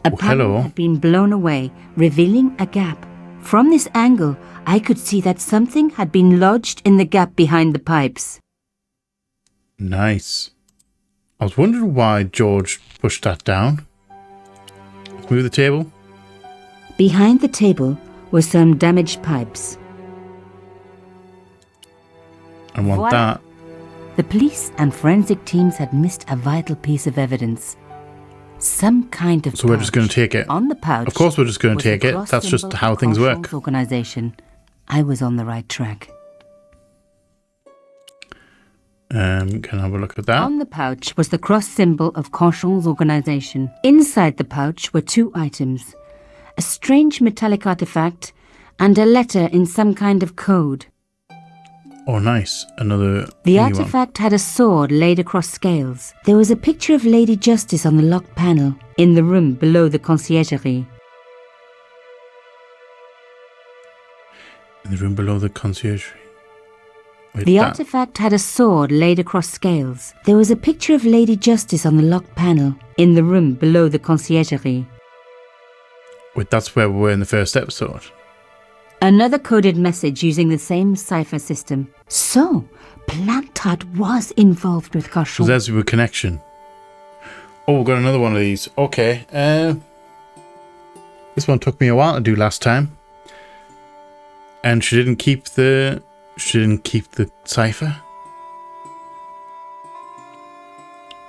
A Oh, panel hello. had been blown away, revealing a gap. From this angle, I could see that something had been lodged in the gap behind the pipes. Nice. I was wondering why George pushed that down. Let's move the table. Behind the table were some damaged pipes. I want Voila. that. The police and forensic teams had missed a vital piece of evidence. Some kind of So we're just going to take it. on the pouch. Of course we're just going was to the take it. cross That's just symbol how of things work. Carshall's organization. I was on the right track. Can I have a look at that? On the pouch was the cross symbol of Carshall's organization. Inside the pouch were two items: a strange metallic artifact and a letter in some kind of code. Oh, nice. Another The thingy one. artifact had a sword laid across scales. There was a picture of Lady Justice on the locked panel in the room below the conciergerie. In the room below the conciergerie. Wait, The that- artifact had a sword laid across scales. There was a picture of Lady Justice on the locked panel in the room below the conciergerie. Wait, that's where we were in the first episode. Another coded message using the same cipher system. So, Plantard was involved with So Carshall. there's your connection. Oh, we've got another one of these. Okay. This one took me a while to do last time. And she didn't keep the cipher.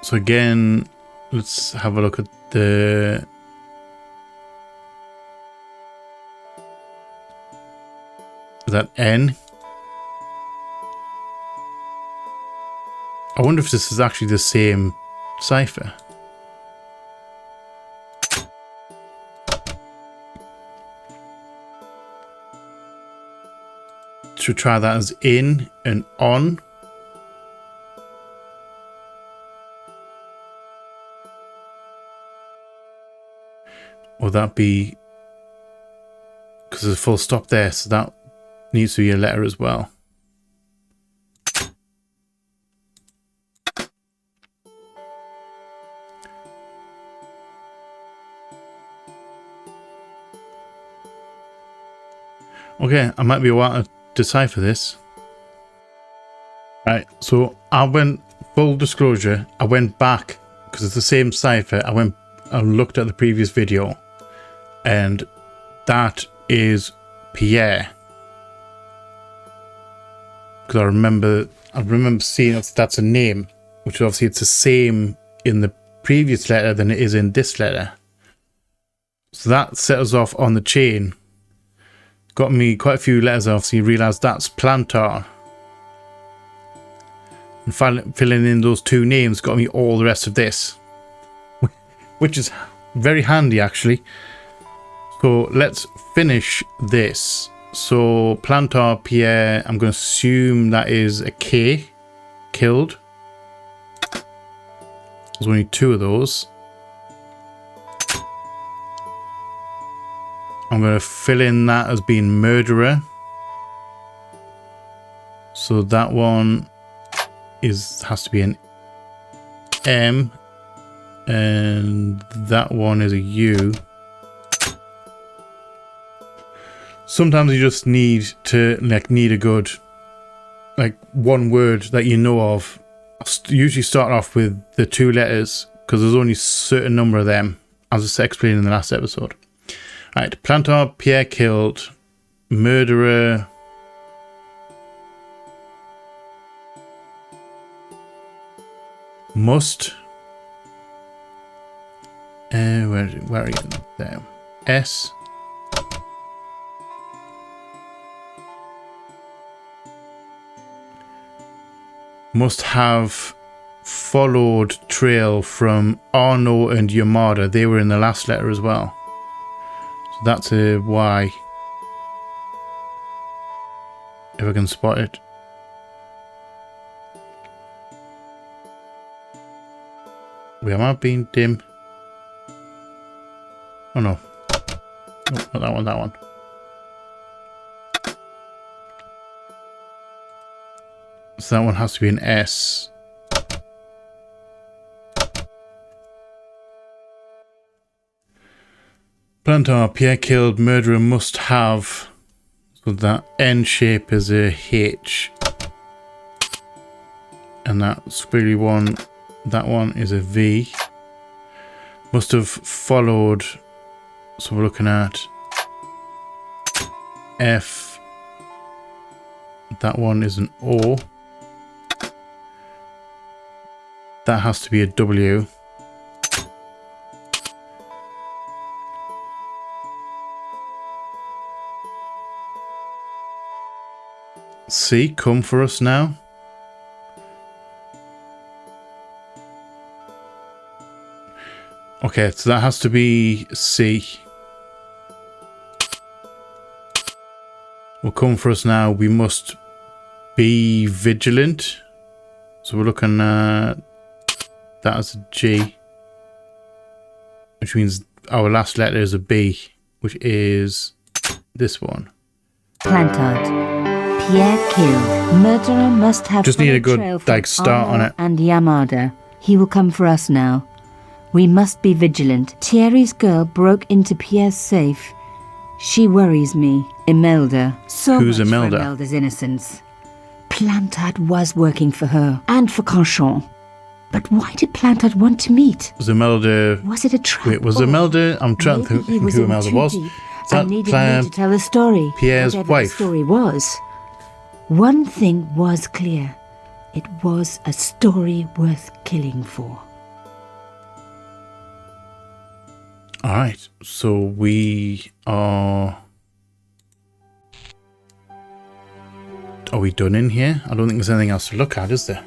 So again, let's have a look at the that N. I wonder if this is actually the same cipher. Should try that as in and on. Or that be, because there's a full stop there, so that needs to be a letter as well. Okay, I might be a while to decipher this. Right, so I went, full disclosure, I went back, because it's the same cipher, I looked at the previous video, and that is Pierre. Because I remember seeing that's a name, which obviously it's the same in the previous letter than it is in this letter. So that set us off on the chain. Got me quite a few letters off, so you realise that's Plantar. And filling in those two names got me all the rest of this. Which is very handy, actually. So let's finish this. So Plantar Pierre, I'm going to assume that is a K. Killed. There's only two of those. I'm going to fill in that as being murderer. So that one has to be an M. And that one is a U. Sometimes you just need a good, one word that you know of. I'll usually start off with the two letters because there's only a certain number of them, as I explained in the last episode. Right, Plantar Pierre killed, murderer. Must. Where are you? There. S. Must have followed trail from Arno and Yamada. They were in the last letter as well. So that's a Y. If I can spot it. Wait, am I being dim? Oh no. No, not that one, that one. So that one has to be an S. Plantar, Pierre killed, murderer must have. So that N shape is a H. And that squiggly one, that one is a V. Must have followed. So we're looking at F. That one is an O. That has to be a W. C, come for us now. Okay, so that has to be C. Will come for us now. We must be vigilant. So we're looking at that as a G, which means our last letter is a B, which is this one. Plantard. Pierre killed. Murderer must have. Just need a good like start on it. And Yamada. He will come for us now. We must be vigilant. Thierry's girl broke into Pierre's safe. She worries me. Imelda. So Who's much Imelda? for Imelda's innocence. Plantard was working for her and for Canchon. But why did Plantard want to meet? Was Imelda? Was it a trap? Wait, was Imelda? I'm trying to think He was who in Imelda too was. deep Is and needed me to tell a story. Pierre's whatever wife? The story was. One thing was clear. It was a story worth killing for. Alright, so we are... Are we done in here? I don't think there's anything else to look at, is there?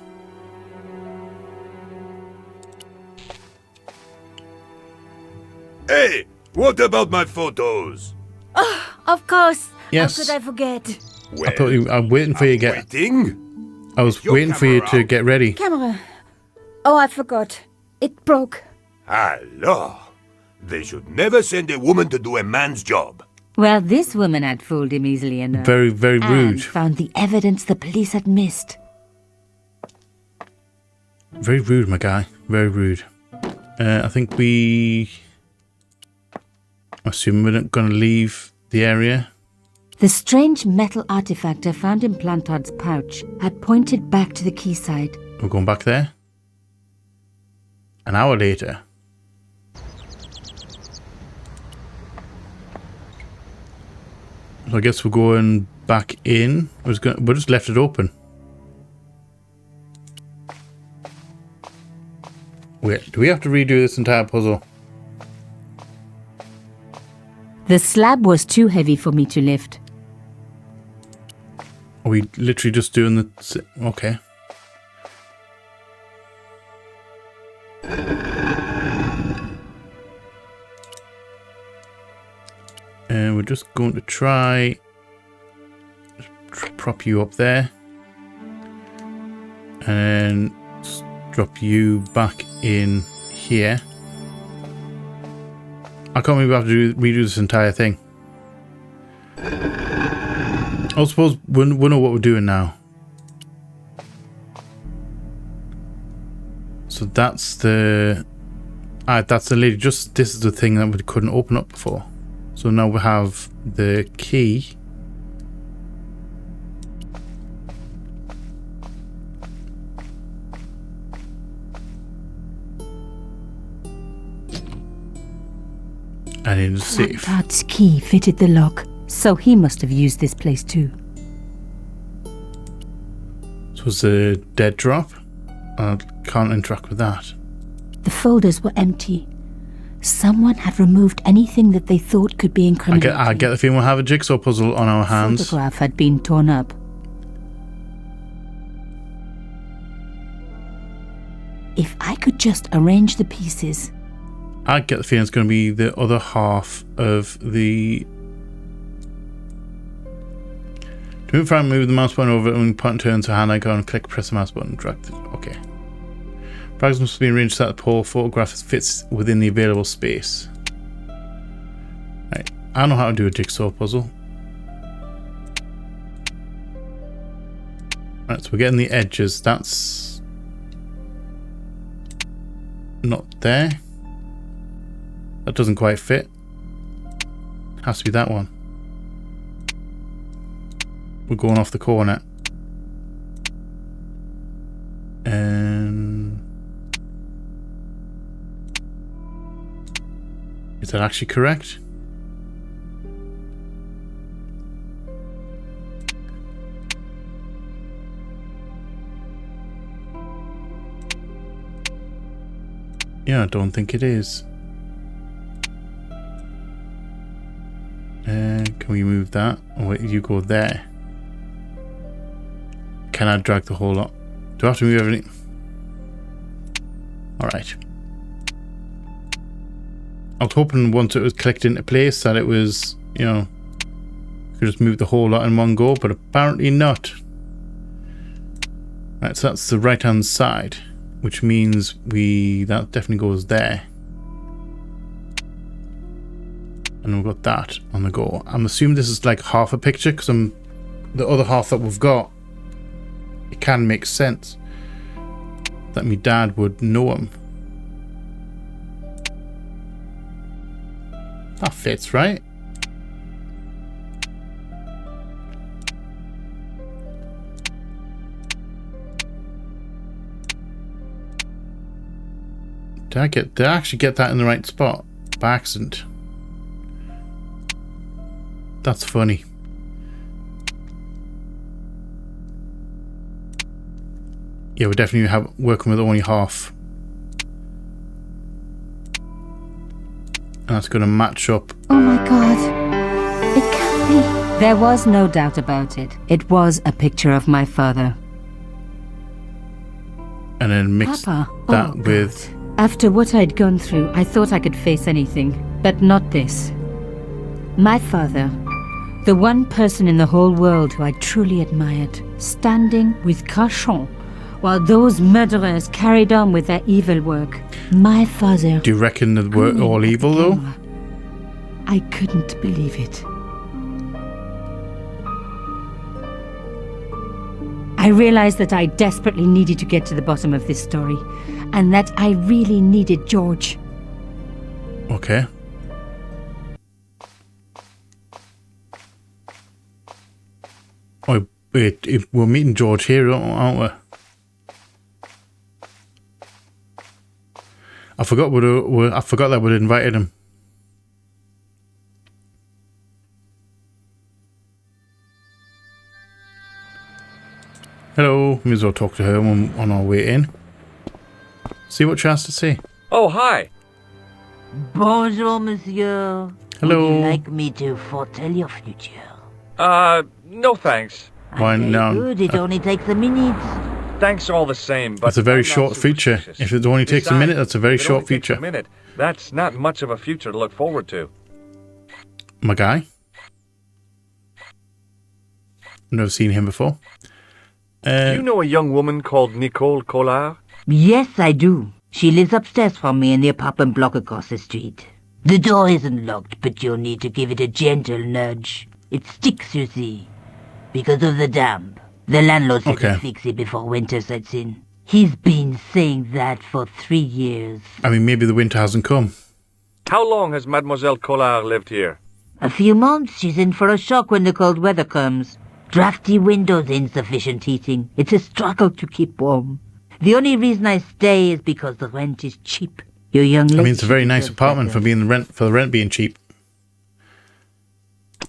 Hey, what about my photos? Oh, of course. Yes. How could I forget? I thought I'm waiting for you to get... Waiting? I was waiting for you to get ready. Camera. Oh, I forgot. It broke. Hello. They should never send a woman to do a man's job. Well, this woman had fooled him easily enough. Very, very rude. And found the evidence the police had missed. Very rude, my guy. Very rude. I think we... I assume we're not going to leave the area. The strange metal artifact I found in Plantard's pouch had pointed back to the quayside. We're going back there. An hour later. So I guess we're going back in. We just left it open. Wait, do we have to redo this entire puzzle? The slab was too heavy for me to lift. Are we literally just doing the... Okay. And we're just going to try... prop you up there. And drop you back in here. I can't believe we have to redo this entire thing. I suppose we know what we're doing now. So that's the... that's the lady. Just this is the thing that we couldn't open up before. So now we have the key. And in the safe. Plantard's key fitted the lock, so he must have used this place too. So it's a dead drop. I can't interact with that. The folders were empty. Someone had removed anything that they thought could be incriminating. I get the feeling we'll have a jigsaw puzzle on our hands. The photograph had been torn up. If I could just arrange the pieces. I get the feeling it's going to be the other half of the... To move around, move the mouse button over and point and turn to hand icon, click, press the mouse button, drag it. Okay. Frags must be arranged so that the poor photograph fits within the available space. Right. I know how to do a jigsaw puzzle. Right, so we're getting the edges. That's not there. That doesn't quite fit. Has to be that one. We're going off the corner. And is that actually correct? Yeah, I don't think it is. Can we move that? Or wait, you go there. Can I drag the whole lot? Do I have to move everything? Alright. I was hoping once it was clicked into place that it was, you know, could just move the whole lot in one go, but apparently not. Right, so that's the right hand side, which means that definitely goes there. And we've got that on the go. I'm assuming this is like half a picture because the other half that we've got, it can make sense that my dad would know him. That fits, right? Did I actually get that in the right spot by accident? That's funny. Yeah, we're definitely working with only half. And that's going to match up. Oh my god. It can't be. There was no doubt about it. It was a picture of my father. And then mix Papa. that with... After what I'd gone through, I thought I could face anything. But not this. My father. The one person in the whole world who I truly admired. Standing with Cachon while those murderers carried on with their evil work. My father... Do you reckon that we're all evil, though? I couldn't believe it. I realized that I desperately needed to get to the bottom of this story, and that I really needed George. Okay. Oh, wait, we're meeting George here, aren't we? I forgot that we'd invited him. Hello, may as well talk to her on our way in. See what she has to say. Oh, hi. Bonjour, monsieur. Hello. Would you like me to foretell your future? No thanks. Why no? Good, it only takes a minute. Thanks all the same, but it's a very short feature. If it only takes a minute, that's a very short feature. A minute. That's not much of a future to look forward to. My guy? Never seen him before. Do you know a young woman called Nicole Collard? Yes, I do. She lives upstairs from me in the apartment block across the street. The door isn't locked, but you'll need to give it a gentle nudge. It sticks, you see, because of the damp. The landlord said to fix it before winter sets in. He's been saying that for 3 years. I mean, maybe the winter hasn't come. How long has Mademoiselle Collard lived here? A few months. She's in for a shock when the cold weather comes. Drafty windows, insufficient heating. It's a struggle to keep warm. The only reason I stay is because the rent is cheap. Your young lady... I mean, it's a very nice apartment for the rent being cheap.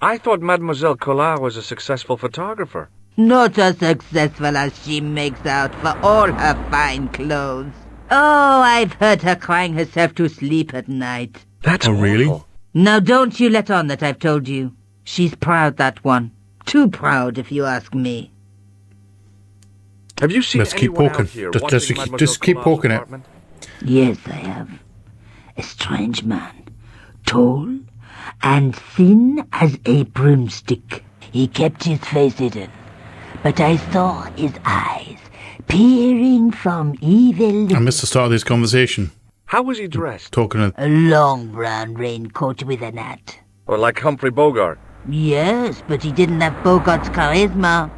I thought Mademoiselle Collard was a successful photographer. Not as successful as she makes out for all her fine clothes. Oh, I've heard her crying herself to sleep at night. That's really? Now don't you let on that I've told you. She's proud, that one. Too proud, if you ask me. Have you seen Let's keep anyone poking. out here Just watching Mademoiselle just keep Collard's poking it. apartment? Yes, I have. A strange man. Tall and thin as a broomstick. He kept his face hidden, but I saw his eyes peering from evil. I missed the start of this conversation. How was he dressed? Talking of... A long brown raincoat with a hat. Or like Humphrey Bogart? Yes, but he didn't have Bogart's charisma.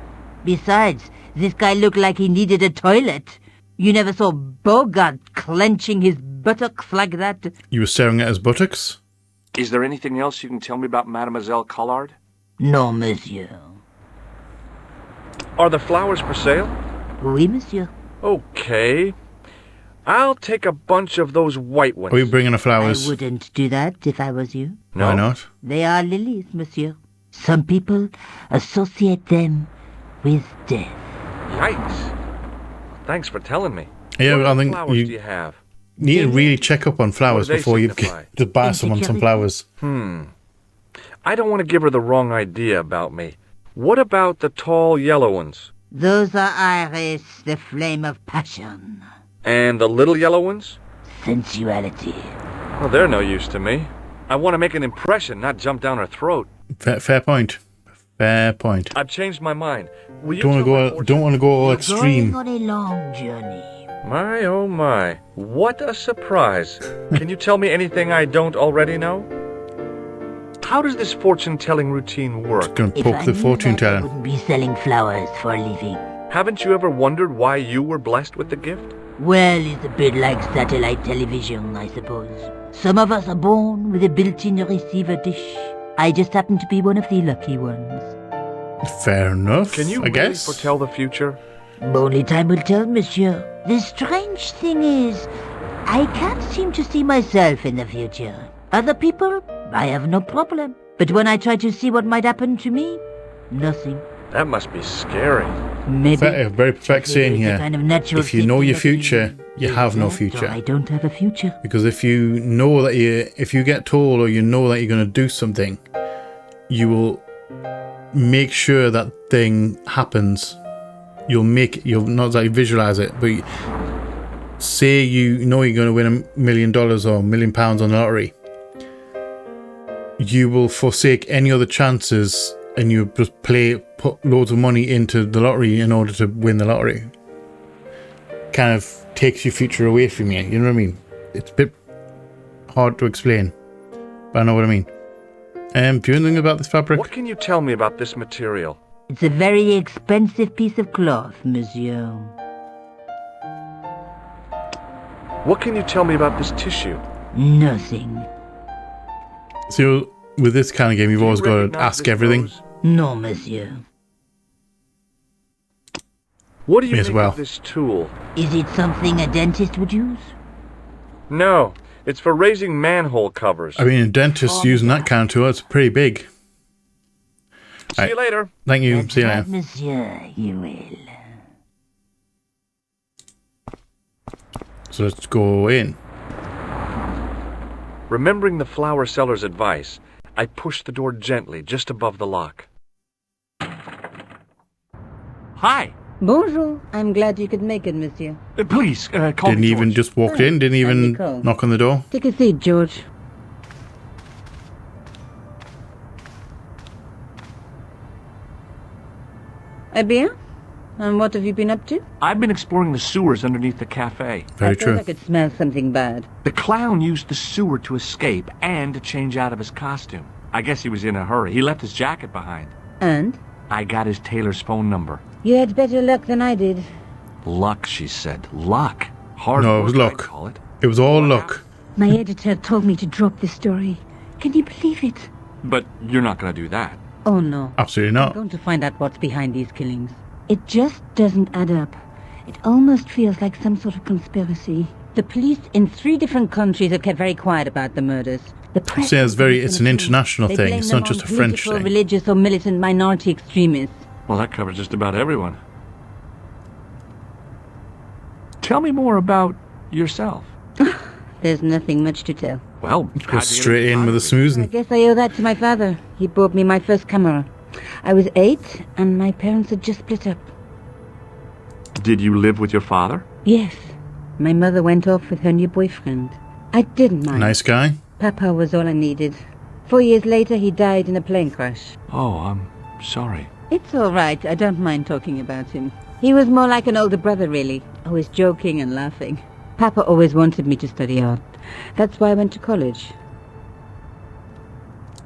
Besides, this guy looked like he needed a toilet. You never saw Bogart clenching his buttocks like that. You were staring at his buttocks? Is there anything else you can tell me about Mademoiselle Collard? No, monsieur. Are the flowers for sale? Oui, monsieur. Okay. I'll take a bunch of those white ones. Are you bringing the flowers? I wouldn't do that if I was you. No? Why not? They are lilies, monsieur. Some people associate them with death. Yikes. Thanks for telling me. Yeah, what I think flowers you do you have? need to really check up on flowers What do they before you signify? just buy someone some flowers. I don't want to give her the wrong idea about me. What about the tall yellow ones? Those are iris, the flame of passion. And the little yellow ones? Sensuality. Well, they're no use to me. I want to make an impression, not jump down her throat. Fair point. Fair point. I've changed my mind. Will you Don't want to go all extreme. Going on a long journey. My, oh my. What a surprise. Can you tell me anything I don't already know? How does this fortune-telling routine work? Gonna poke the fortune I teller. wouldn't be selling flowers for a living. Haven't you ever wondered why you were blessed with the gift? Well, it's a bit like satellite television, I suppose. Some of us are born with a built-in receiver dish. I just happen to be one of the lucky ones. Fair enough. Can you I really guess. foretell the future? Only time will tell, monsieur. The strange thing is, I can't seem to see myself in the future. Other people, I have no problem. But when I try to see what might happen to me, nothing. That must be scary. Maybe. Very perfect saying It's a here. kind of natural If you know your thing that future, you have no so future. I don't have a future. Because if you know that if you get told or you know that you're going to do something, you will make sure that thing happens. You'll not exactly visualize it, but say you know you're going to win $1 million or £1 million on the lottery. You will forsake any other chances and you just put loads of money into the lottery in order to win the lottery. Kind of takes your future away from you, you know what I mean? It's a bit hard to explain, but I know what I mean. Do you know anything about this fabric? What can you tell me about this material? It's a very expensive piece of cloth, monsieur. What can you tell me about this tissue? Nothing. So, with this kind of game, you've always got to recognize ask this everything. rose? No, monsieur. What do you Yes, make well. of this tool? Is it something a dentist would use? No, it's for raising manhole covers. I mean, a dentist using that kind of tool, it's pretty big. See you later. Thank you. That's See you right, later. monsieur, you will. So let's go in. Remembering the flower seller's advice, I pushed the door gently just above the lock. Hi. Bonjour. I'm glad you could make it, monsieur. Please, call Didn't me even George. just walked in, didn't even Nicole. knock on the door. Take a seat, George. Eh bien? And what have you been up to? I've been exploring the sewers underneath the cafe. Very I thought true. I could smell something bad. The clown used the sewer to escape and to change out of his costume. I guess he was in a hurry. He left his jacket behind. And? I got his tailor's phone number. You had better luck than I did. Luck, she said. Luck. Hard No, work, it was I'd luck. call it. It was all luck. My editor told me to drop this story. Can you believe it? But you're not going to do that. Oh no. Absolutely I'm not. going to find out what's behind these killings. It just doesn't add up. It almost feels like some sort of conspiracy. The police in 3 different countries have kept very quiet about the murders. The press See, it's is it's an international They thing. blame It's them not just a on French political, thing. religious or militant minority extremists. Well, that covers just about everyone. Tell me more about yourself. There's nothing much to tell. Well, Go straight in with a I snoozing. guess I owe that to my father. He bought me my first camera. I was 8 and my parents had just split up. Did you live with your father? Yes. My mother went off with her new boyfriend. I didn't mind. Nice guy. Papa was all I needed. 4 years later, he died in a plane crash. Oh, I'm sorry. It's all right. I don't mind talking about him. He was more like an older brother, really. Always joking and laughing. Papa always wanted me to study art. That's why I went to college.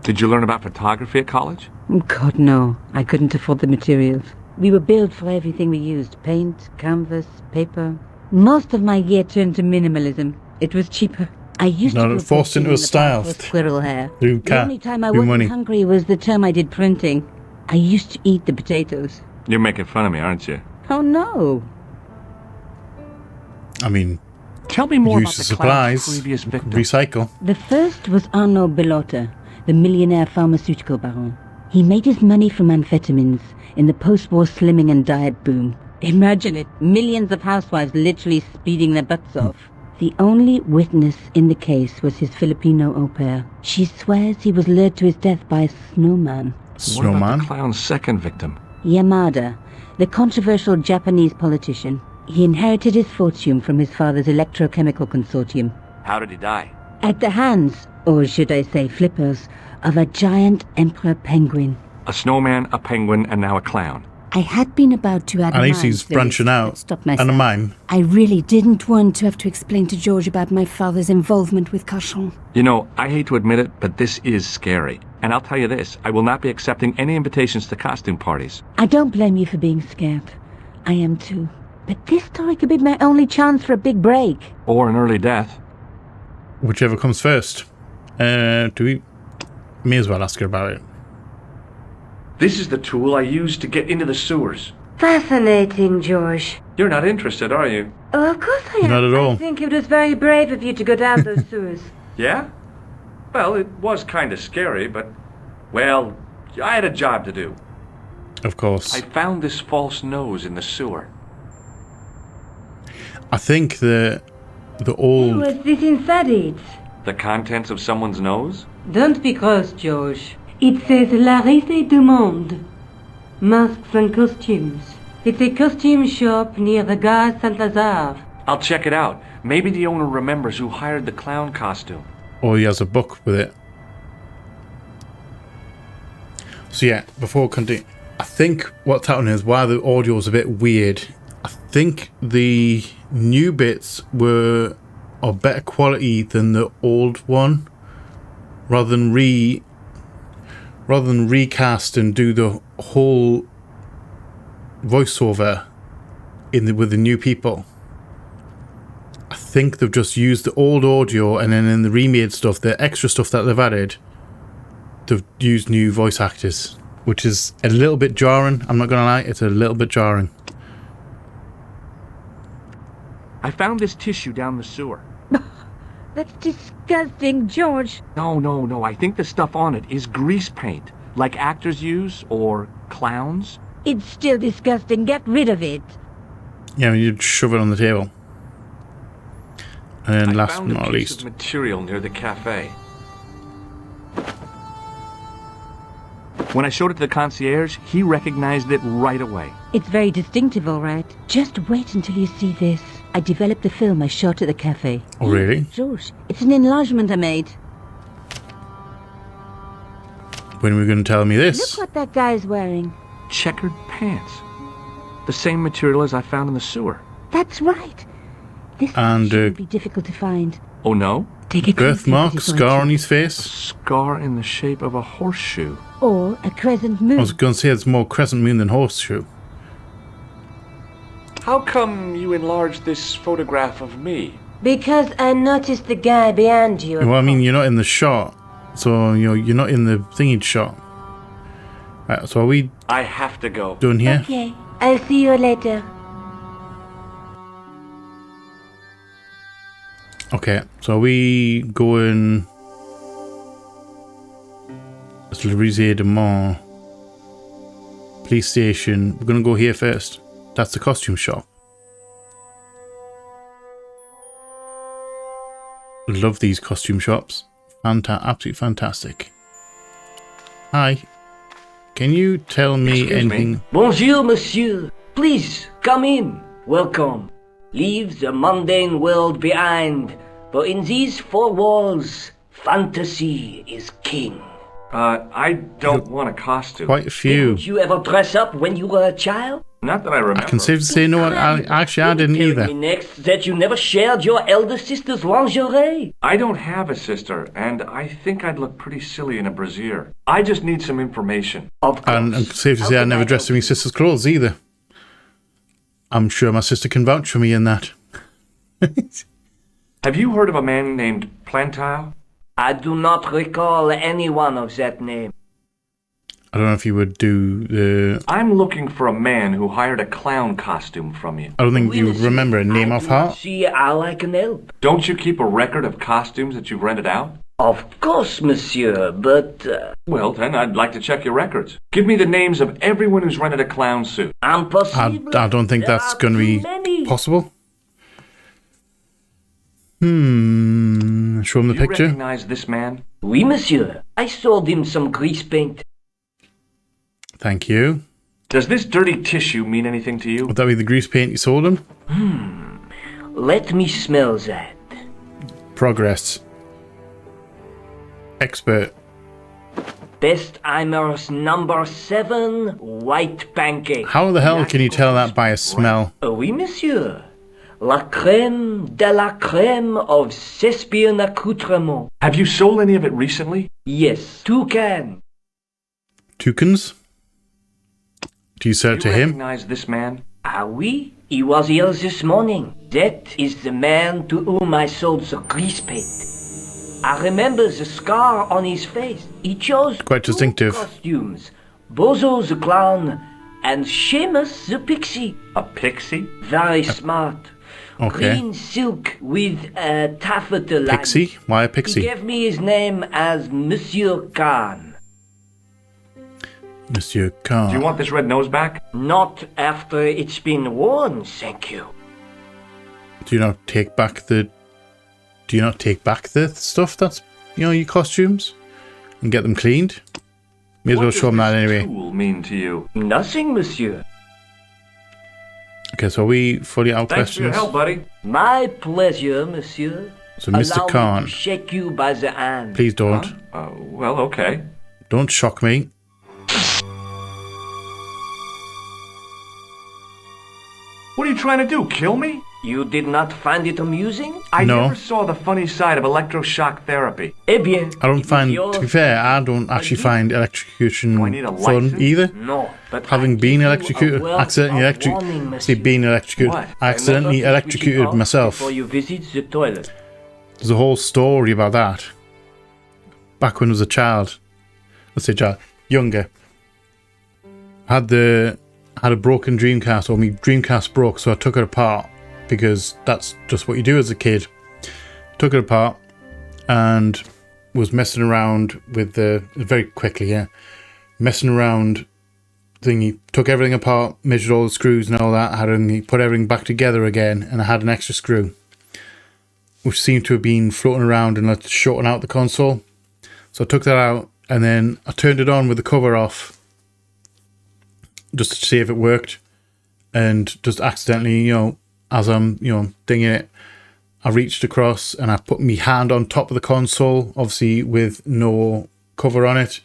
Did you learn about photography at college? God, no. I couldn't afford the materials. We were billed for everything we used. Paint, canvas, paper. Most of my year turned to minimalism. It was cheaper. I used to forced into a style. With squirrel hair. The only time I wasn't hungry was the term I did printing. I used to eat the potatoes. You're making fun of me, aren't you? Oh, no. I mean, tell me more use about the supplies, previous victim. recycle. The first was Arnaud Bellotta, the millionaire pharmaceutical baron. He made his money from amphetamines in the post-war slimming and diet boom. Imagine it, millions of housewives literally speeding their butts off. The only witness in the case was his Filipino au pair. She swears he was lured to his death by a snowman. What about the clown's second victim? Yamada, the controversial Japanese politician. He inherited his fortune from his father's electrochemical consortium. How did he die? At the hands, or should I say flippers, of a giant emperor penguin. A snowman, a penguin, and now a clown. I had been about to add At least he's branching out. Stop myself. And a mime. I really didn't want to have to explain to George about my father's involvement with Cachon. You know, I hate to admit it, but this is scary. And I'll tell you this, I will not be accepting any invitations to costume parties. I don't blame you for being scared. I am too. But this story could be my only chance for a big break. Or an early death. Whichever comes first. May as well ask her about it. This is the tool I used to get into the sewers. Fascinating, George. You're not interested, are you? Oh, of course I am. Not at all. I think it was very brave of you to go down those sewers. Yeah? Well, it was kind of scary, but... Well, I had a job to do. Of course. I found this false nose in the sewer. I think the Who old... was this inside it? The contents of someone's nose? Don't be cross, George. It says La Risée du Monde. Masks and costumes. It's a costume shop near the Gare Saint-Lazare. I'll check it out. Maybe the owner remembers who hired the clown costume. Or he has a book with it. So yeah, before we continue, I think what's happening is why the audio is a bit weird. I think the new bits were of better quality than the old one. Rather than recast and do the whole voiceover with the new people. I think they've just used the old audio, and then in the remade stuff, the extra stuff that they've added, they've used new voice actors, which is a little bit jarring. I'm not gonna lie, it's a little bit jarring. I found this tissue down the sewer. That's disgusting, George. No. I think the stuff on it is grease paint, like actors use, or clowns. It's still disgusting. Get rid of it. Yeah, you'd shove it on the table. And then last but not I found a piece least, of material near the cafe. When I showed it to the concierge, he recognized it right away. It's very distinctive, all right. Just wait until you see this. I developed a film I shot at the cafe. Oh, really? George, it's an enlargement I made. When are we going to tell me this? Look what that guy's wearing. Checkered pants. The same material as I found in the sewer. That's right. This And shouldn't be difficult to find. Oh no? Take a birthmark, scar on his face. Scar in the shape of a horseshoe. Or a crescent moon. I was going to say it's more crescent moon than horseshoe. How come you enlarged this photograph of me? Because I noticed the guy behind you. Well, I mean, you're not in the shot, so you're not in the thingy shot. Right, so are we I have to go. done here? Okay, I'll see you later. Okay, so are we going... It's Le Risée de Mont police station. We're going to go here first. That's the costume shop. Love these costume shops. Absolutely fantastic. Hi. Can you tell me Excuse anything? me. Bonjour, monsieur. Please, come in. Welcome. Leave the mundane world behind, for in these four walls, fantasy is king. I don't want a costume. Quite a few. Didn't you ever dress up when you were a child? Not that I remember. I can safely say no, actually I didn't either. Me next that you never shared your elder sister's lingerie. I don't have a sister, and I think I'd look pretty silly in a brassiere. I just need some information. And I'm safe to say I never dressed in my sister's clothes either. I'm sure my sister can vouch for me in that. Have you heard of a man named Plantile? I do not recall anyone of that name. I don't know if you would do the... I'm looking for a man who hired a clown costume from you. I don't think you would remember a name off heart. See how I can help. Don't you keep a record of costumes that you've rented out? Of course, monsieur, but... Well, then I'd like to check your records. Give me the names of everyone who's rented a clown suit. Impossible. I don't think that's going to be possible. Show him the picture. Do you recognize this man? Oui, monsieur. I sold him some grease paint. Thank you. Does this dirty tissue mean anything to you? Would that be the grease paint you sold him? Let me smell that. Progress. Expert. Bestheimer's number 7 white pancake. How the hell can you tell that by a smell? Oui, monsieur. La crème de la crème of Thespian accoutrement. Have you sold any of it recently? Yes, 2 cans. Toucans? Do you sell it to him? Recognize this man? Ah oui, he was here this morning. That is the man to whom I sold the grease paint. I remember the scar on his face. He chose quite distinctive costumes. Bozo the clown and Seamus the pixie. A pixie? Very smart. Okay. Green silk with a taffeta line. Pixie? Why a pixie? He gave me his name as Monsieur Khan. Monsieur Khan. Do you want this red nose back? Not after it's been worn, thank you. Do you not take back the... Do you not take back the stuff that's, you know, your costumes? And get them cleaned? May as well show them that anyway. What does tool mean to you? Nothing, monsieur. Okay, so are we fully out of Thanks for your questions? help, buddy. My pleasure, monsieur. So, Mr. Allow Khan. me to shake you by the hand. Please don't. Well, okay. Don't shock me. What are you trying to do, kill me? You did not find it amusing? I No. never saw the funny side of electroshock therapy. Eh bien. I don't find, to be fair, I don't actually find electrocution fun license? either. No, but Having been electrocuted, word accidentally of electrocuted, warning, see, being electrocuted, What? I accidentally Remember to switch it electrocuted off myself. Before you visit the toilet. There's a whole story about that. Back when I was a child. Let's say child. Younger. Had a broken Dreamcast, or my Dreamcast broke, so I took it apart. Because that's just what you do as a kid. Took it apart and was messing around with very quickly, yeah. Messing around thingy, took everything apart, measured all the screws and all that, put everything back together again, and I had an extra screw. Which seemed to have been floating around and let shorten out the console. So I took that out and then I turned it on with the cover off. Just to see if it worked. And just accidentally, as I'm, dinging it, I reached across and I put my hand on top of the console, obviously with no cover on it,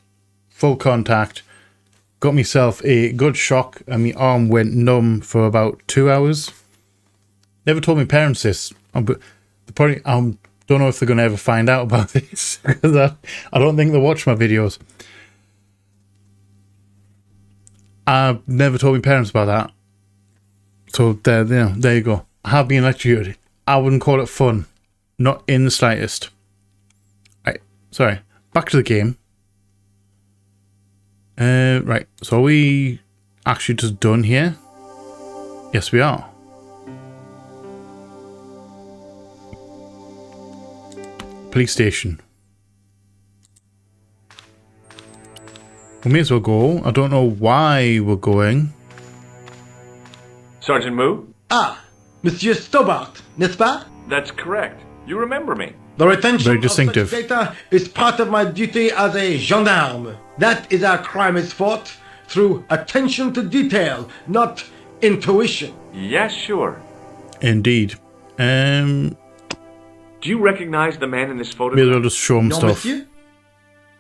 full contact, got myself a good shock and my arm went numb for about 2 hours. Never told my parents this, but I don't know if they're going to ever find out about this, because I don't think they watch my videos. I've never told my parents about that. So there you go. I have been electrocuted. I wouldn't call it fun. Not in the slightest. Right, sorry. Back to the game. Right, so are we actually just done here? Yes, we are. Police station. We may as well go. I don't know why we're going. Sergeant Moo? Ah, Monsieur Stobart, n'est-ce pas? That's correct. You remember me. The retention Very distinctive. of such data is part of my duty as a gendarme. That is how crime is fought, through attention to detail, not intuition. Yes, sure. Indeed. Do you recognize the man in this photograph? Maybe I'll just show him stuff. Monsieur?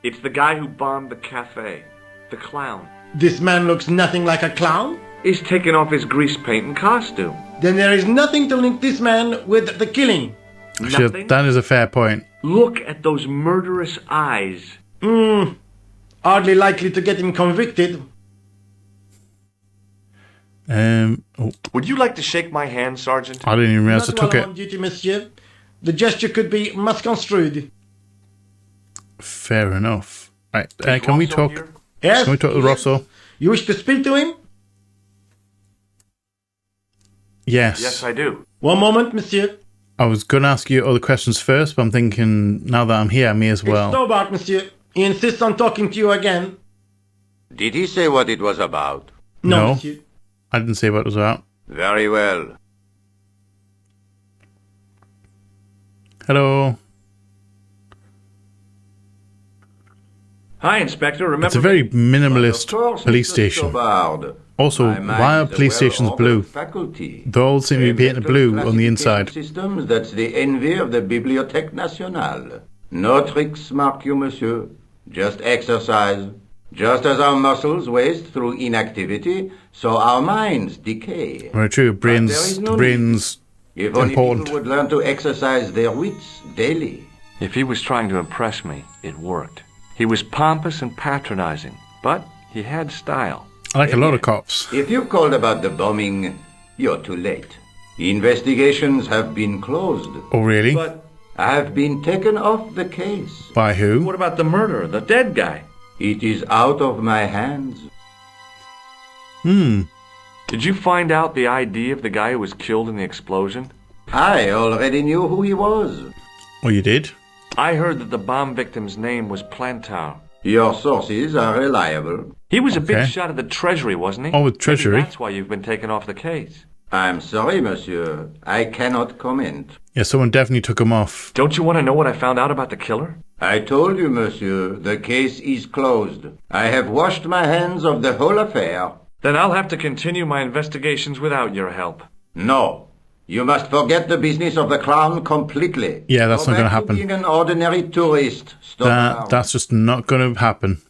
It's the guy who bombed the cafe. The clown. This man looks nothing like a clown. He's taken off his grease paint and costume. Then there is nothing to link this man with the killing. Actually, that is a fair point. Look at those murderous eyes. Hardly likely to get him convicted. Would you like to shake my hand, Sergeant? I didn't even realize I Not took while it. I'm on duty, monsieur. The gesture could be misconstrued. Fair enough. Right, can we talk? Here? Yes. Can we talk to Rosso? You wish to speak to him? Yes. Yes, I do. One moment, monsieur. I was going to ask you other questions first, but I'm thinking now that I'm here, I may as It's well. no about, monsieur. He insists on talking to you again. Did he say what it was about? No, monsieur. I didn't say what it was about. Very well. Hello. Hi, Inspector. Remember It's a very me? minimalist police Mr. station. Stobart. Also, My mind why are is a police stations blue? well-ordered faculty. They all seem to be A painted metal blue on the classification inside. Systems, that's the envy of the Bibliothèque Nationale. No tricks mark you, monsieur. Just exercise. Just as our muscles waste through inactivity, so our minds decay. Very true. But there Brains, is no the brains If only important. people would learn to exercise their wits daily. If he was trying to impress me, it worked. He was pompous and patronizing, but he had style. I like a lot of cops. If you called about the bombing, you're too late. Investigations have been closed. Oh, really? But I have been taken off the case. By who? what about the murderer, the dead guy? It is out of my hands. Did you find out the ID of the guy who was killed in the explosion? I already knew who he was. Oh, you did? I heard that the bomb victim's name was Plantow. Your sources are reliable. He was a Okay. big shot at the Treasury, wasn't he? Oh, with Maybe Treasury? that's why you've been taken off the case. I'm sorry, monsieur. I cannot comment. Yeah, someone definitely took him off. Don't you want to know what I found out about the killer? I told you, monsieur, the case is closed. I have washed my hands of the whole affair. Then I'll have to continue my investigations without your help. No. You must forget the business of the clown completely. Yeah, that's Go not going to back happen. Being an ordinary tourist. Stop. That's just not going to happen.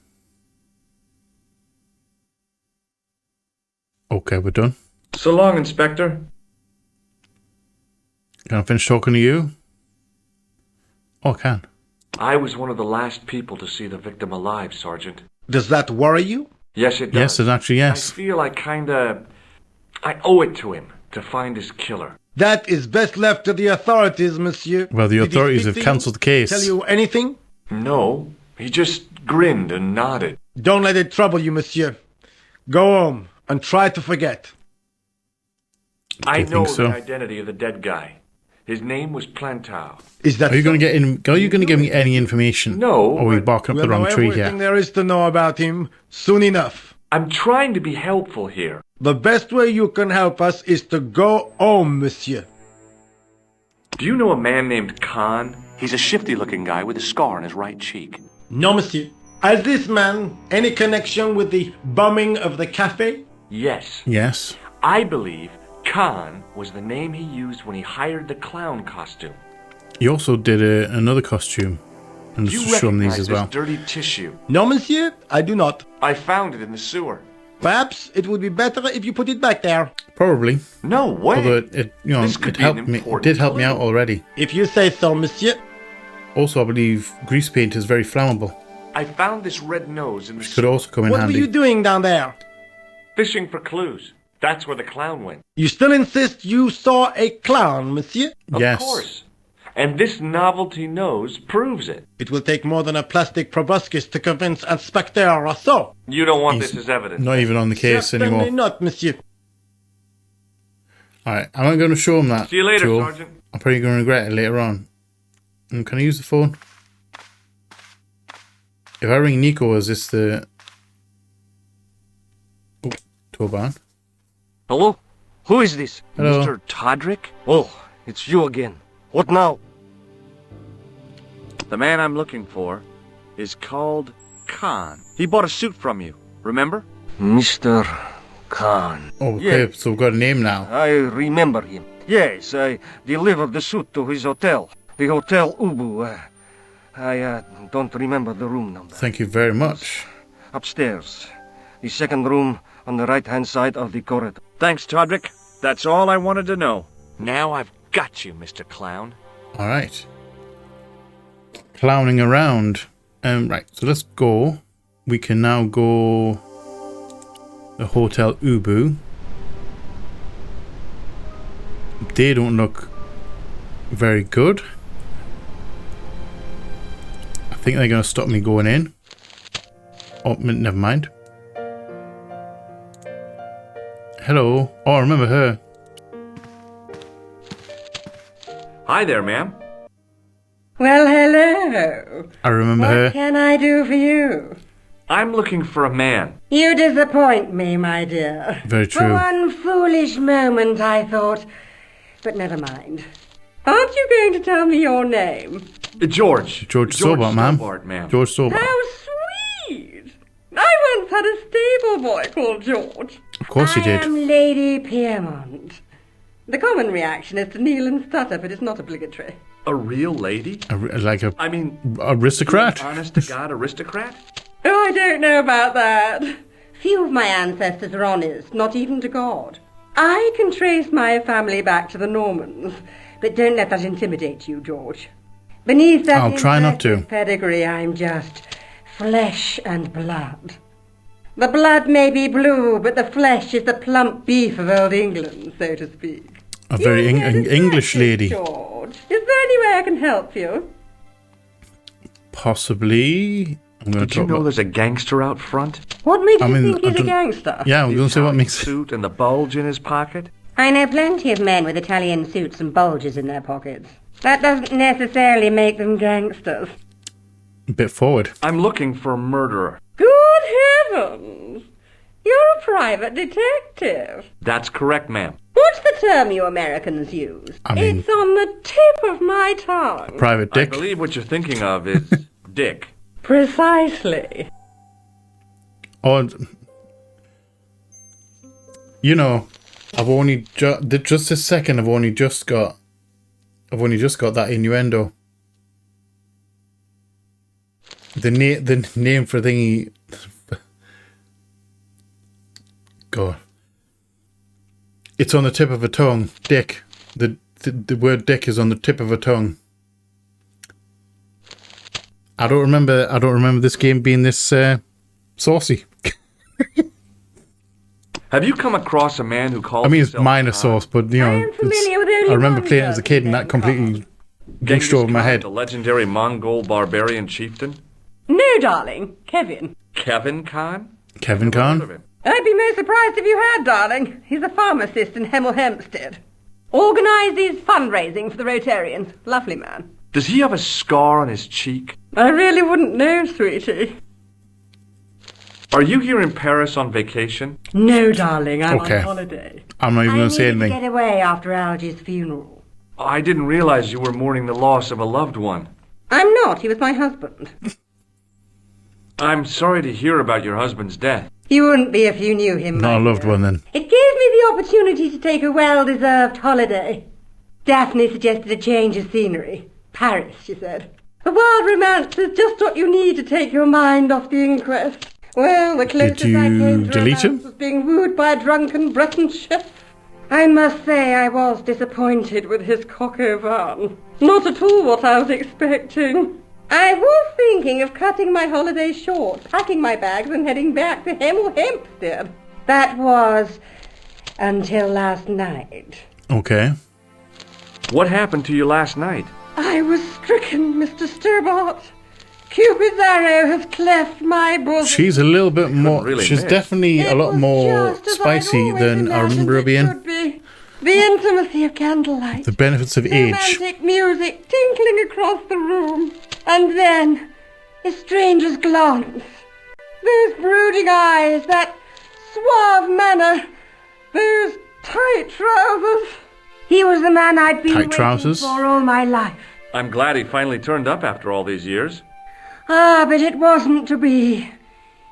Okay, we're done. So long, Inspector. Can I finish talking to you? Oh, I can. I was one of the last people to see the victim alive, Sergeant. Does that worry you? Yes, it does. Yes, it's actually yes. I feel I owe it to him to find his killer. That is best left to the authorities, monsieur. Well, the Did he authorities speak have to you? cancelled the case. Tell you anything? No, he just grinned and nodded. Don't let it trouble you, monsieur. Go home and try to forget. I know think so. the identity of the dead guy. His name was Plantow. Is that Are you so? going to get in? Are you going to give me any information? No, Or are we but barking up We'll the wrong know tree everything here? there is to know about him soon enough. I'm trying to be helpful here. The best way you can help us is to go home, monsieur. Do you know a man named Khan? He's a shifty-looking guy with a scar on his right cheek. No, monsieur. Has this man any connection with the bombing of the cafe? Yes. Yes. I believe Khan was the name he used when he hired the clown costume. He also did another costume. And Do you just show him these recognize as this well. dirty tissue? No, monsieur, I do not. I found it in the sewer. Perhaps it would be better if you put it back there. Probably. No way. Although This could it be helped an me. It important did help me out clue. already. If you say so, monsieur. Also, I believe grease paint is very flammable. I found this red nose in the Which could sewer. also come in What handy. were you doing down there? Fishing for clues. That's where the clown went. You still insist you saw a clown, monsieur? Of Yes. course. And this novelty nose proves it. It will take more than a plastic proboscis to convince Inspector Rousseau. You don't want He's this as evidence. Not even on the case Certainly anymore. not, monsieur. Alright, I'm not going to show him that. See you later, tool. Sergeant. I'm probably going to regret it later on. Can I use the phone? If I ring Nico, is this the... Oh, Toban. Hello? Who is this? Hello. Mr. Todrick? Oh, it's you again. What now? The man I'm looking for is called Khan. He bought a suit from you, remember? Mr. Khan. Okay, Yeah. so we've got a name now. I remember him. Yes, I delivered the suit to his hotel. The Hotel Ubu. I don't remember the room number. Thank you very much. Upstairs. The second room on the right-hand side of the corridor. Thanks, Todrick. That's all I wanted to know. Now I've got you, Mr. Clown. All right. Clowning around. Right, so let's go. We can now go the Hotel Ubu. They don't look very good. I think they're going to stop me going in. Oh, never mind. Hello. Oh, I remember her. Hi there, ma'am. Well, hello. I remember What her. can I do for you? I'm looking for a man. You disappoint me, my dear. Very For true. one foolish moment I thought... But never mind. Aren't you going to tell me your name? George. George Stobart, ma'am. ma'am. George Stobart. How sweet! I once had a stable boy called George. Of course you did. I am Lady Piermont. The common reaction is to kneel and stutter, but it's not obligatory. A real lady? Like a I mean, aristocrat. Honest to God aristocrat? Oh, I don't know about that. Few of my ancestors are honest, not even to God. I can trace my family back to the Normans, but don't let that intimidate you, George. Beneath that I'll try not to. impressive pedigree, I'm just flesh and blood. The blood may be blue, but the flesh is the plump beef of old England, so to speak. A very English lady. George, is there any way I can help you? Possibly. I'm going Did to you talk know about. there's a gangster out front? What makes I you mean, think he's I a don't- gangster? Yeah, I'm going to say what makes. Suit and the bulge in his pocket? I know plenty of men with Italian suits and bulges in their pockets. That doesn't necessarily make them gangsters. A bit forward. I'm looking for a murderer. Good heavens! You're a private detective. That's correct, ma'am. What's the term you Americans use? I mean- It's on the tip of my tongue. Private I dick. believe what you're thinking of is Dick. Precisely. Or, you know, I've only just a second. I've only just got that innuendo. The name for thingy. God, it's on the tip of a tongue. Dick. The word dick is on the tip of a tongue. I don't remember this game being this saucy. Have you come across a man who calls I mean, it's himself minor Khan? sauce, but you know, I am familiar with only I remember one playing it as a kid, and that completely Genghis glitched over my Khan, head. the legendary Mongol barbarian chieftain? No, darling. Kevin. Kevin Khan? Kevin Never heard of Khan. him. I'd be most surprised if you had, darling. He's a pharmacist in Hemel Hempstead. Organises fundraising for the Rotarians. Lovely man. Does he have a scar on his cheek? I really wouldn't know, sweetie. Are you here in Paris on vacation? No, darling, I'm Okay. on holiday. I'm not even going to say I needed to anything. get away after Algy's funeral. I didn't realize you were mourning the loss of a loved one. I'm not. He was my husband. I'm sorry to hear about your husband's death. You wouldn't be if you knew him. Not a my loved dear. one then. It gave me the opportunity to take a well-deserved holiday. Daphne suggested a change of scenery. Paris, she said. A wild romance is just what you need to take your mind off the inquest. Well, the closest Did I you came to delete romance him? was being wooed by a drunken Breton chef. I must say I was disappointed with his coq au vin. Not at all what I was expecting. I was thinking of cutting my holiday short, packing my bags and heading back to Hemel Hempstead. That was until last night. Okay. What happened to you last night? I was stricken, Mr. Stobart. Cupid's arrow has cleft my bosom. She's a little bit more. really She's miss. definitely a lot more Just as I'd spicy always than I remember her imagined it being. should be. The intimacy of candlelight. The benefits of age. Romantic music tinkling across the room. And then, a stranger's glance. Those brooding eyes, that suave manner, those tight trousers. He was the man I'd been Tight waiting trousers? for all my life. I'm glad he finally turned up after all these years. Ah, but it wasn't to be.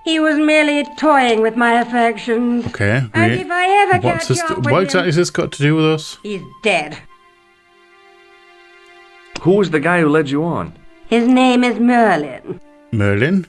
He was merely toying with my affections. Okay. And if I ever catch up with what him, exactly has this got to do with us? he's dead. Who was the guy who led you on? His name is Merlin. Merlin?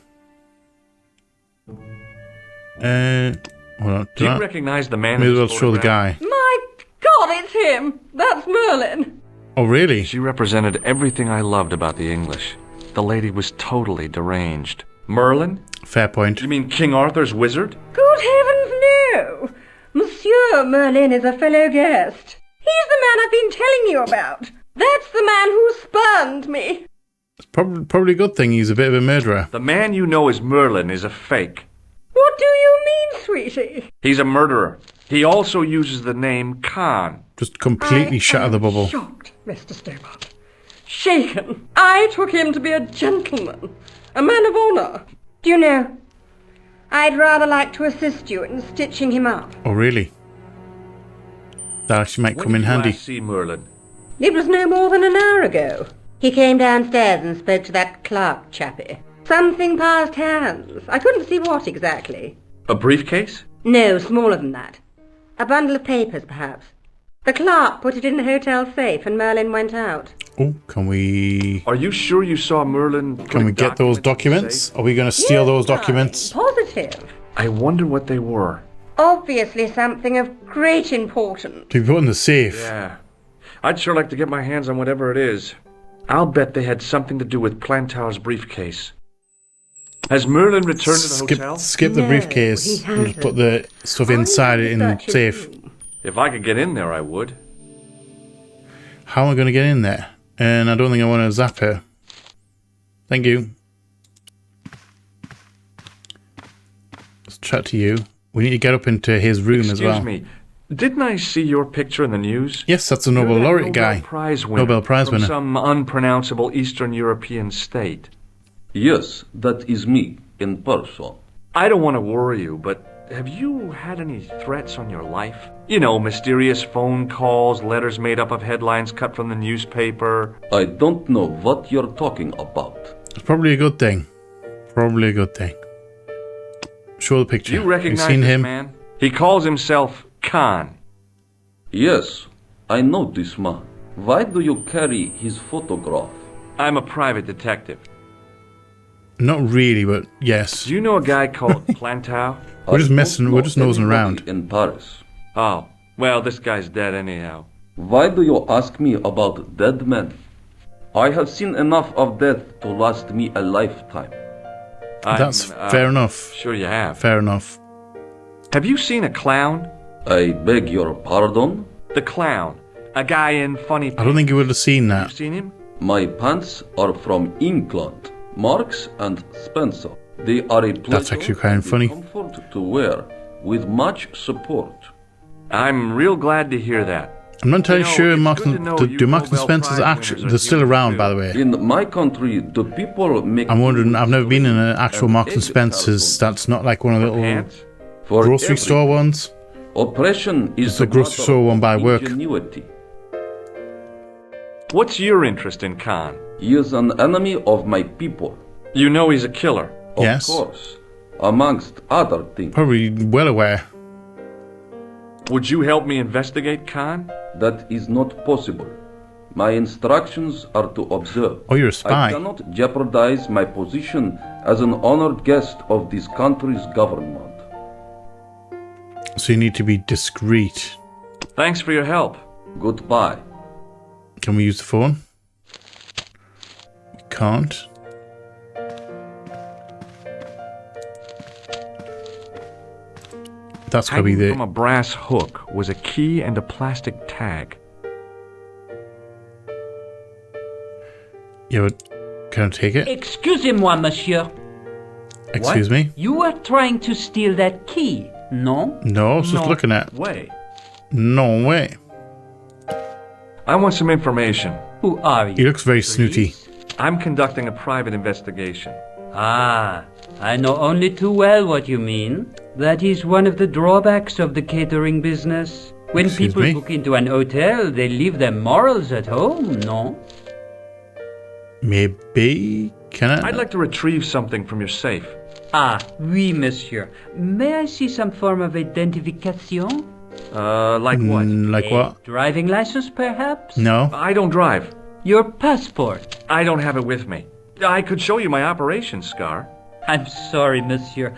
Hold on. Do you recognize the man? May in as well this show the photograph? guy. My God, it's him. That's Merlin. Oh, really? She represented everything I loved about the English. The lady was totally deranged. Merlin? Fair point. You mean King Arthur's wizard? Good heavens, no. Monsieur Merlin is a fellow guest. He's the man I've been telling you about. That's the man who spurned me. It's probably a good thing he's a bit of a murderer. The man you know as Merlin is a fake. What do you mean, sweetie? He's a murderer. He also uses the name Khan. Just completely shatter the bubble. Shocked, Mr. Stobart. Shaken. I took him to be a gentleman. A man of honour. Do you know, I'd rather like to assist you in stitching him up. Oh, really? That actually might come in handy. See Merlin. It was no more than an hour ago. He came downstairs and spoke to that clerk chappie. Something passed hands. I couldn't see what exactly. A briefcase? No, smaller than that. A bundle of papers, perhaps. The clerk put it in the hotel safe and Merlin went out. Oh, can we... Are you sure you saw Merlin? Can we get those documents? Are we going to steal those documents? Positive. I wonder what they were. Obviously something of great importance. To be put in the safe. Yeah. I'd sure like to get my hands on whatever it is. I'll bet they had something to do with Plantow's briefcase. Has Merlin returned to the hotel? Skip the briefcase and just put the stuff inside it in the safe. If I could get in there, I would. How am I going to get in there? And I don't think I want to zap her. Thank you. Let's chat to you. We need to get up into his room as well. Excuse me. Didn't I see your picture in the news? Yes, that's a Nobel laureate guy. Nobel Prize winner. From some unpronounceable Eastern European state. Yes, that is me, in person. I don't want to worry you, but have you had any threats on your life? You know, mysterious phone calls, letters made up of headlines cut from the newspaper. I don't know what you're talking about. It's probably a good thing. Probably a good thing. Show the picture. Do you recognize Have you seen this him? man? He calls himself Khan. Yes, I know this man. Why do you carry his photograph? I'm a private detective. Not really, but yes. Do you know a guy called Plantow? We're just messing. We're just nosing around. In Paris. Oh, well, this guy's dead anyhow. Why do you ask me about dead men? I have seen enough of death to last me a lifetime. That's fair enough. Sure you have. Fair enough. Have you seen a clown? I beg your pardon? The clown. A guy in funny pants. I don't think you would have seen that. Have you seen him? My pants are from England. Marks and Spencer. They are a That's actually kind of funny. comfort to wear, with much support. I'm real glad to hear that. I'm not entirely sure do Marks and Spencer's actually... They're still around, by the way. In my country, the people make... I'm wondering, I've never been in an actual Marks and Spencer's. That's not like one of the little grocery store ones. Oppression is it's a grocery store one by work. Ingenuity. What's your interest in Khan? He is an enemy of my people. You know he's a killer? Of course. Amongst other things. Probably well aware. Would you help me investigate Khan? That is not possible. My instructions are to observe. Oh, you're a spy. I cannot jeopardize my position as an honored guest of this country's government. So you need to be discreet. Thanks for your help. Goodbye. Can we use the phone? We can't. That's gotta be Hanging the... from a brass hook was a key and a plastic tag. Yeah, but can I take it? Excusez-moi, monsieur. Excuse me? You were trying to steal that key, no? No, I was just looking at... Way. No way. I want some information. Who are you? He looks very snooty. I'm conducting a private investigation. Ah, I know only too well what you mean. That is one of the drawbacks of the catering business. When Excuse people me? book into an hotel, they leave their morals at home, no? Maybe... Can I? I'd like to retrieve something from your safe. Ah, oui, monsieur. May I see some form of identification? Like what? Like what? Driving license, perhaps? No. I don't drive. Your passport? I don't have it with me. I could show you my operation scar. I'm sorry, monsieur.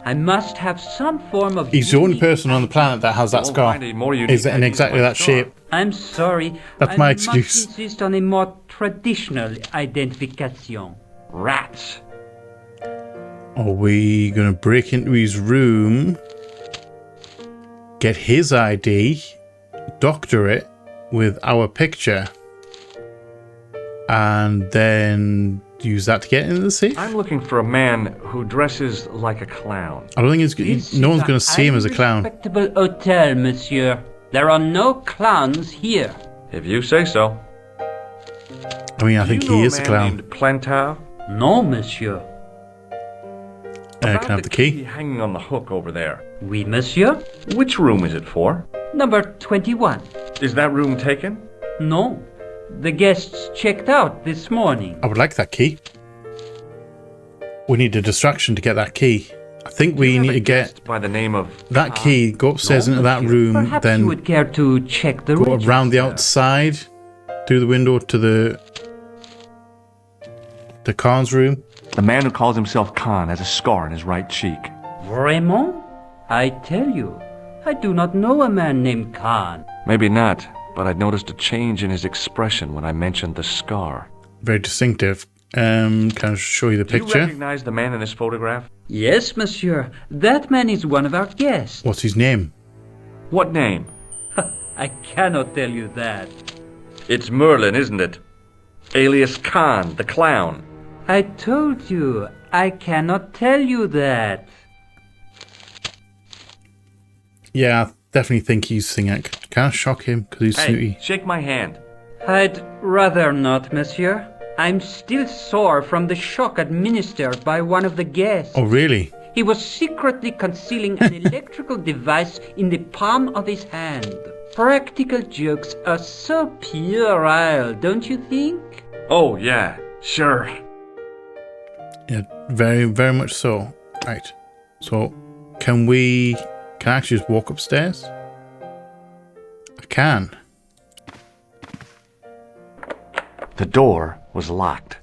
I must have some form of... He's the only person on the planet that has that scar. Is it in exactly that shape? I'm sorry. That's my excuse. I must insist on a more traditional identification. Rats. Are we going to break into his room, get his ID, doctor it with our picture, and then use that to get into the safe? I'm looking for a man who dresses like a clown. I don't think no one's going to see him as a clown. Respectable hotel, monsieur. There are no clowns here. If you say so. I mean, I think he is a clown. Named Plantar? No, monsieur. Can I have the key? Hanging on the hook over there. Oui, monsieur. Which room is it for? Number 21. Is that room taken? No. The guests checked out this morning. I would like that key. We need a distraction to get that key. I think we need to get by the name of that key, go upstairs into that room, Perhaps then you would care to check the go register. around the outside, through the window to the Khan's room. The man who calls himself Khan has a scar on his right cheek. Vraiment? I tell you, I do not know a man named Khan. Maybe not, but I'd noticed a change in his expression when I mentioned the scar. Very distinctive. Can I show you the Do picture? you recognize the man in this photograph? Yes, monsieur. That man is one of our guests. What's his name? What name? I cannot tell you that. It's Merlin, isn't it? Alias Khan, the clown. I told you, I cannot tell you that. Yeah, I definitely think he's singing. Can I shock him? Because he's snooty. Hey, shake my hand. I'd rather not, monsieur. I'm still sore from the shock administered by one of the guests. Oh, really? He was secretly concealing an electrical device in the palm of his hand. Practical jokes are so puerile, don't you think? Oh, yeah, sure. Yeah, very, very much so. Right. So, can I actually just walk upstairs? I can. The door was locked.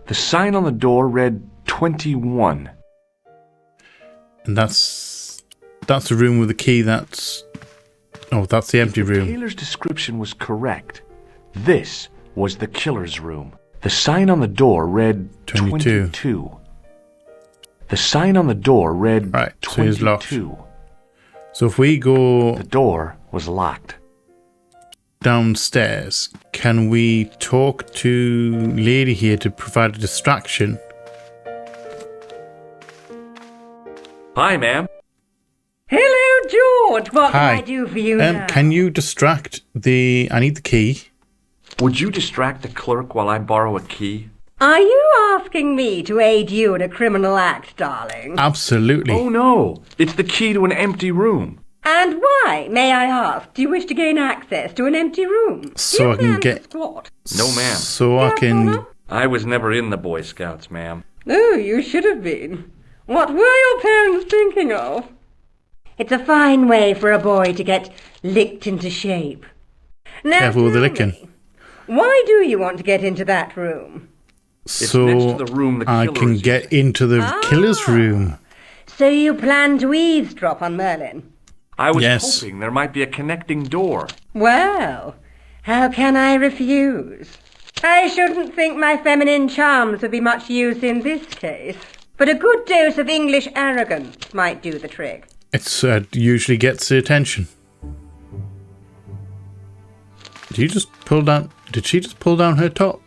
The sign on the door read 21. And that's the room with the key. That's the empty room. Taylor's description was correct. This was the killer's room. The sign on the door read 22. The sign on the door read 22. So it's locked. So if we go... The door was locked. Downstairs, can we talk to lady here to provide a distraction? Hi, ma'am. Hello, George. What Hi. can I do for you now? Can you distract the... I need the key. Would you distract the clerk while I borrow a key? Are you asking me to aid you in a criminal act, darling? Absolutely. Oh, no. It's the key to an empty room. And why, may I ask, do you wish to gain access to an empty room? So I can get... Squat. No, ma'am. So I can... I was never in the Boy Scouts, ma'am. No, you should have been. What were your parents thinking of? It's a fine way for a boy to get licked into shape. Now, Careful with the licking. Why do you want to get into that room? So next to the room the I killer can is get into the killer's room. So you plan to eavesdrop on Merlin? I was Yes. hoping there might be a connecting door. Well, how can I refuse? I shouldn't think my feminine charms would be much use in this case, but a good dose of English arrogance might do the trick. It usually gets the attention. Did you just pull down... Did she just pull down her top?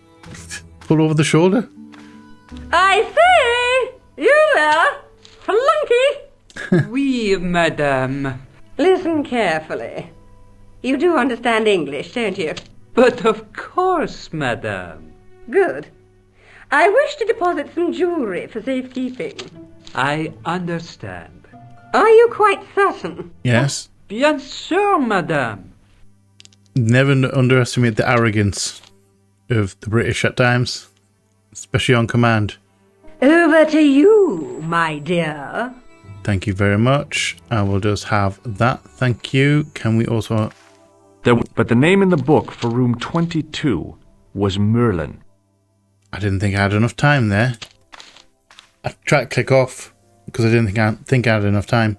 Pull over the shoulder? I say! You there! Flunky! Oui, madame. Listen carefully. You do understand English, don't you? But of course, madame. Good. I wish to deposit some jewellery for safekeeping. I understand. Are you quite certain? Yes. Bien sûr, madame. Never underestimate the arrogance of the British at times, especially on command. Over to you, my dear. Thank you very much. I will just have that. Thank you. Can we also... But the name in the book for room 22 was Merlin. I didn't think I had enough time there. I tried to click off because I didn't think I had enough time.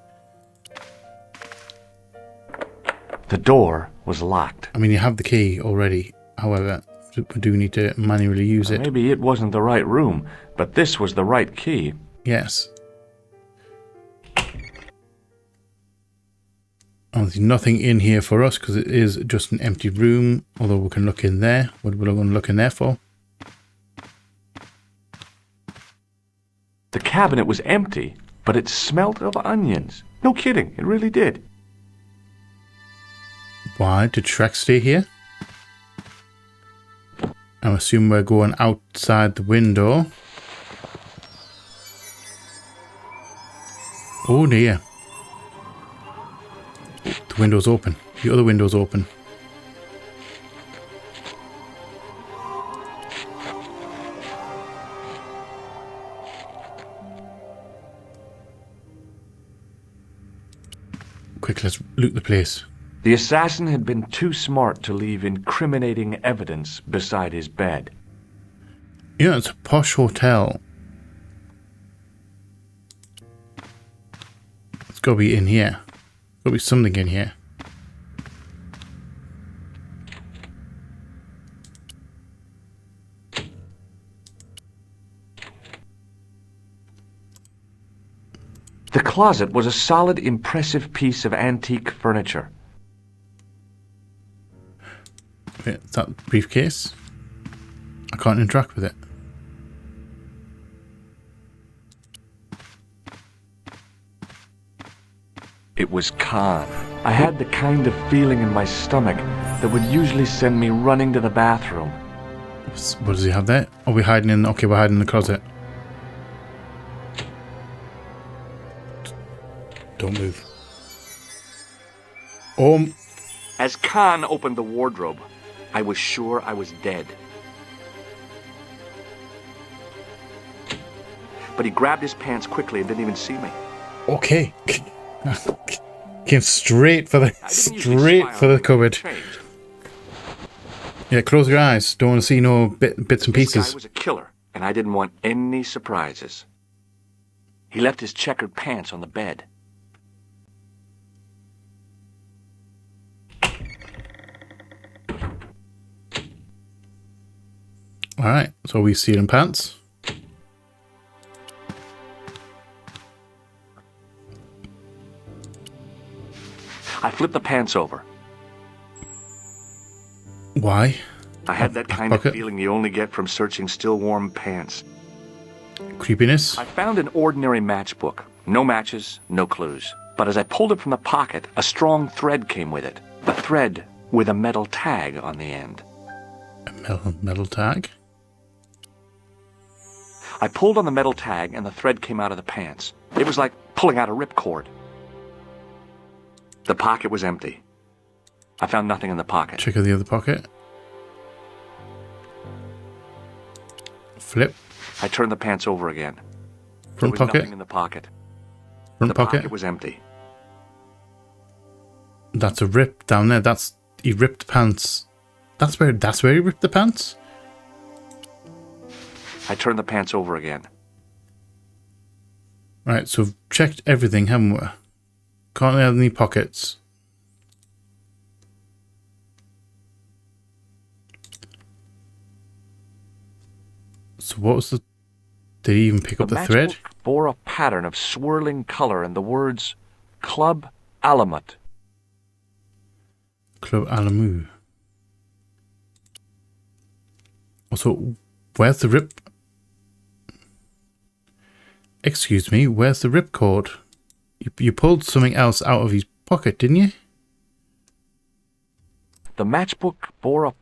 The door was locked. I mean, you have the key already. However, we do need to manually use it. Maybe it wasn't the right room, but this was the right key. Yes. There's nothing in here for us because it is just an empty room. Although we can look in there. What are we going to look in there for? The cabinet was empty, but it smelt of onions. No kidding, it really did. Why did Shrek stay here? I'm assuming we're going outside the window. Oh dear. The window's open. The other window's open. Quick, let's loot the place. The assassin had been too smart to leave incriminating evidence beside his bed. You know, it's a posh hotel. It's got to be in here. Got to be something in here. The closet was a solid, impressive piece of antique furniture. Wait, is that briefcase? I can't interact with it. It was Khan. I had the kind of feeling in my stomach that would usually send me running to the bathroom. What does he have there? Are we hiding in? Okay, we're hiding in the closet. Don't move. As Khan opened the wardrobe, I was sure I was dead. But he grabbed his pants quickly and didn't even see me. Okay. Came straight for the cupboard. Yeah, close your eyes. Don't want to see no bits and pieces. This guy was a killer, and I didn't want any surprises. He left his checkered pants on the bed. Alright, so we see it in pants. I flipped the pants over. Why? I had that kind of feeling you only get from searching still warm pants. Creepiness. I found an ordinary matchbook. No matches, no clues. But as I pulled it from the pocket, a strong thread came with it. A thread with a metal tag on the end. A metal tag? I pulled on the metal tag and the thread came out of the pants. It was like pulling out a ripcord. The pocket was empty. I found nothing in the pocket. Check out the other pocket. Flip. I turned the pants over again. Front there was pocket. nothing in the pocket. Front the pocket. pocket was empty. That's a rip down there. He ripped pants. That's where he ripped the pants? I turned the pants over again. Right, so we've checked everything, haven't we? Can't have any pockets. So what was the... Did he even pick up the thread? matchbook bore a pattern of swirling color and the words Club Alamut. Club Alamu. Also, where's the rip... Excuse me, where's the ripcord? You pulled something else out of his pocket, didn't you? The matchbook bore a...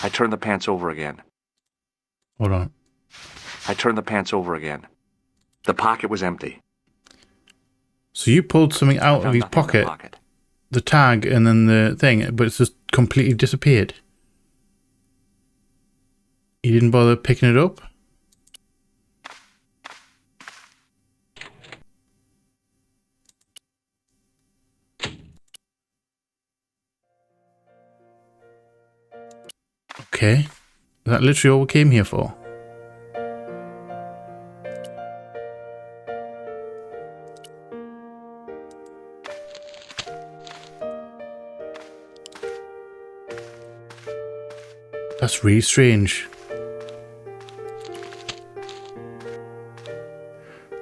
I turned the pants over again. Hold on. I turned the pants over again. The pocket was empty. So you pulled something out of his pocket, the tag and then the thing, but it's just completely disappeared. You didn't bother picking it up? Okay. Is that literally all we came here for? That's really strange.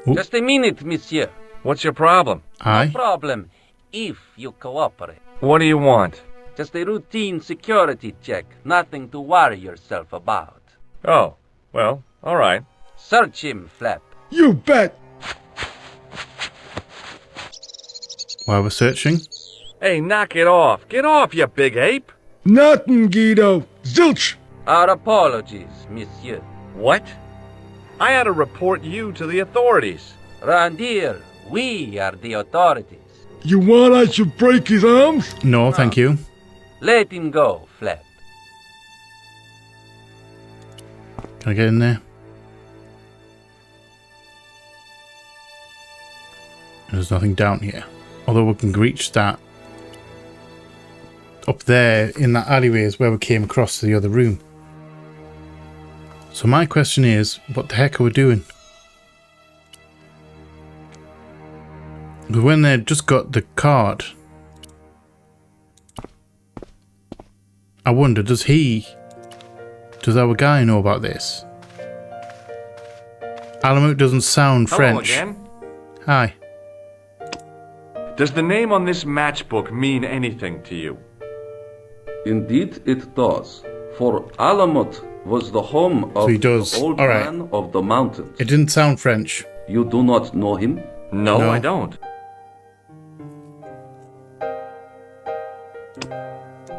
Ooh. Just a minute, monsieur. What's your problem? No problem, if you cooperate. What do you want? Just a routine security check. Nothing to worry yourself about. Oh, well, all right. Search him, Flap. You bet! While we're searching? Hey, knock it off. Get off, you big ape. Nothing, Guido. Zilch! Our apologies, monsieur. What? I had to report you to the authorities. Round here, we are the authorities. You want I should break his arms? No, thank you. Let him go, Flap. Can I get in there? There's nothing down here. Although we can reach that. Up there in that alleyway is where we came across to the other room. So my question is, what the heck are we doing? We went there, just got the card. I wonder, does our guy know about this? Alamut doesn't sound French. Hello again. Hi. Does the name on this matchbook mean anything to you? Indeed it does, for Alamut was the home of the old man of the mountains. It didn't sound French. You do not know him? No, I don't.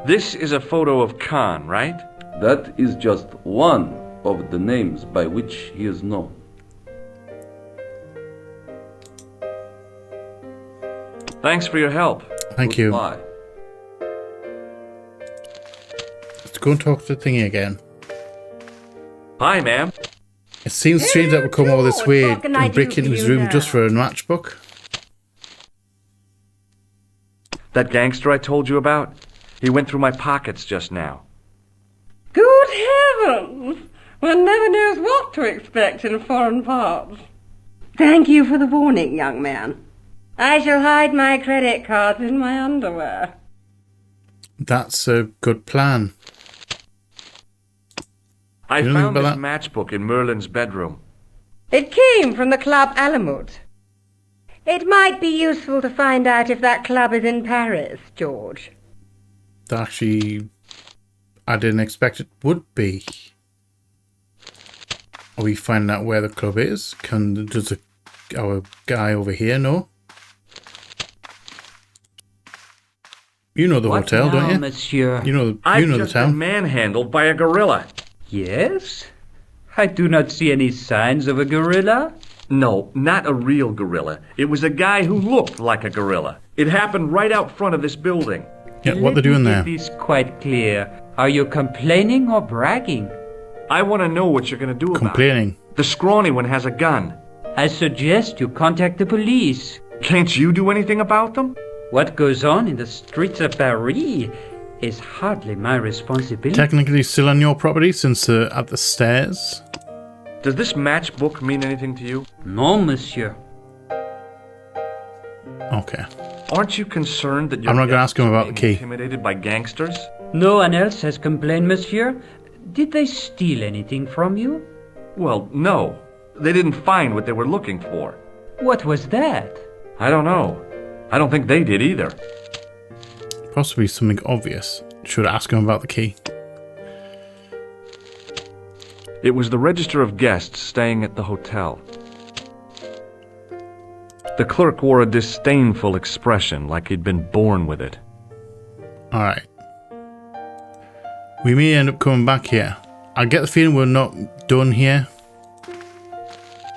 This is a photo of Khan, right? That is just one of the names by which he is known. Thanks for your help. Thank you. Let's go and talk to Thingy again. Hi, ma'am. It seems strange that we come all this way and break into his room just for a matchbook. That gangster I told you about? He went through my pockets just now. Good heavens! One never knows what to expect in foreign parts. Thank you for the warning, young man. I shall hide my credit cards in my underwear. That's a good plan. I found this matchbook in Merlin's bedroom. It came from the Club Alamut. It might be useful to find out if that club is in Paris, George. Actually, I didn't expect it would be. Are we finding out where the club is? Does our guy over here know? You know the hotel, don't you? Monsieur? You know the I've town. been manhandled by a gorilla. Yes? I do not see any signs of a gorilla. No, not a real gorilla. It was a guy who looked like a gorilla. It happened right out front of this building. Yeah, what they're doing there? Let me get this quite clear. Are you complaining or bragging? I want to know what you're going to do about it. Complaining. The scrawny one has a gun. I suggest you contact the police. Can't you do anything about them? What goes on in the streets of Paris is hardly my responsibility. Technically still on your property since they're at the stairs. Does this matchbook mean anything to you? No, monsieur. Okay. Aren't you concerned that you're I'm not going to ask him about the key. Intimidated by gangsters? No one else has complained, monsieur. Did they steal anything from you? Well, no. They didn't find what they were looking for. What was that? I don't know. I don't think they did either. Possibly something obvious. Should ask him about the key. It was the register of guests staying at the hotel. The clerk wore a disdainful expression, like he'd been born with it. Alright. We may end up coming back here. I get the feeling we're not done here.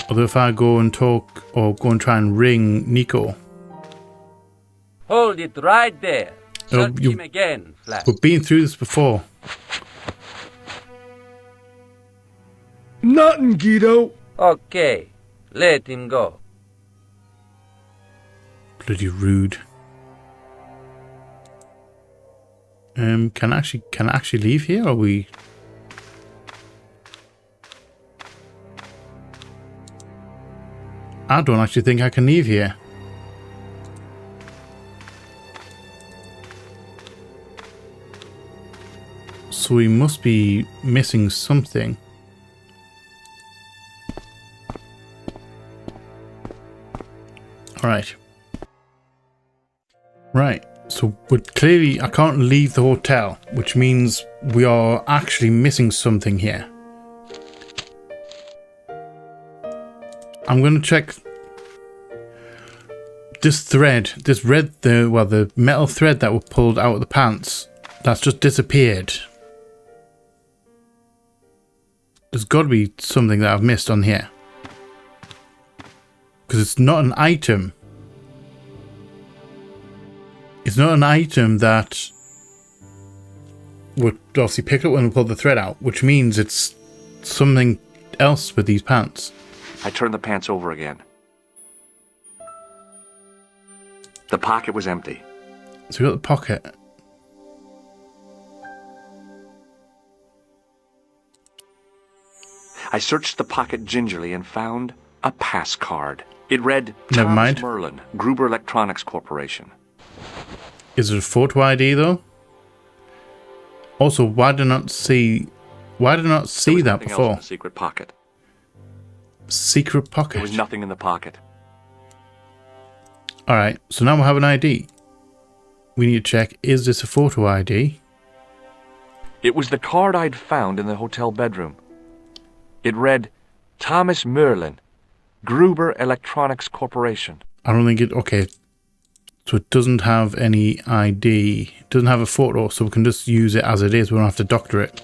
Although if I go and talk, or go and try and ring Nico. Hold it right there. Search him again, Flash. We've been through this before. Nothing, Guido. Okay, let him go. Bloody rude. Can I actually leave here, or are we? I don't actually think I can leave here. So we must be missing something. Alright. Right. So, but clearly I can't leave the hotel, which means we are actually missing something here. I'm going to check this thread, this the metal thread that was pulled out of the pants, that's just disappeared. There's got to be something that I've missed on here. Because it's not an item. It's not an item that would obviously pick up when we pull the thread out, which means it's something else with these pants. I turned the pants over again. The pocket was empty. So we got the pocket. I searched the pocket gingerly and found a pass card. It read, Never mind. Thomas Merlin, Gruber Electronics Corporation. Is it a photo ID though? Also, why did I not see that before? In the secret pocket. Secret pocket. There was nothing in the pocket. Alright, so now we have an ID. We need to check, is this a photo ID? It was the card I'd found in the hotel bedroom. It read, Thomas Merlin, Gruber Electronics Corporation. I don't think it... Okay. So it doesn't have any ID. It doesn't have a photo, so we can just use it as it is. We don't have to doctor it.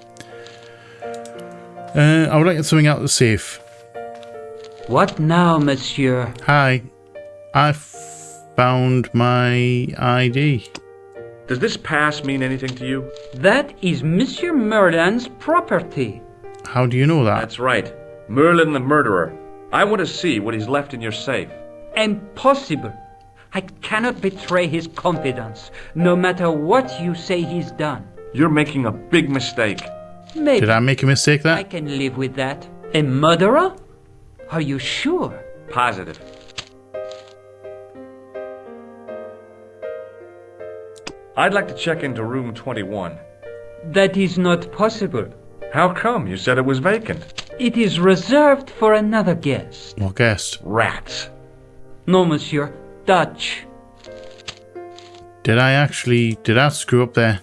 I would like to get something out of the safe. What now, monsieur? Hi. I found my ID. Does this pass mean anything to you? That is Monsieur Merlin's property. How do you know that? That's right. Merlin the murderer. I want to see what he's left in your safe. Impossible. I cannot betray his confidence, no matter what you say he's done. You're making a big mistake. Maybe. Did I make a mistake there? I can live with that. A murderer? Are you sure? Positive. I'd like to check into room 21. That is not possible. How come? You said it was vacant. It is reserved for another guest. What guest? Rats. No, monsieur. Dutch. Did I screw up there?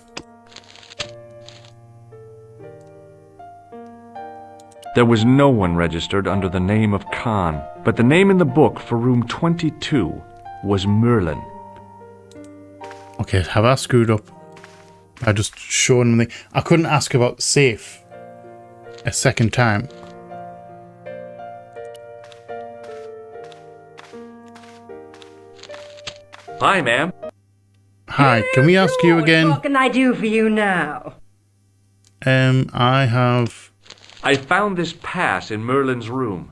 There was no one registered under the name of Khan, but the name in the book for room 22 was Merlin. Okay, have I screwed up? I just shown them I couldn't ask about the safe a second time. Hi, ma'am. Hi, can we ask you again? What can I do for you now? I found this pass in Merlin's room.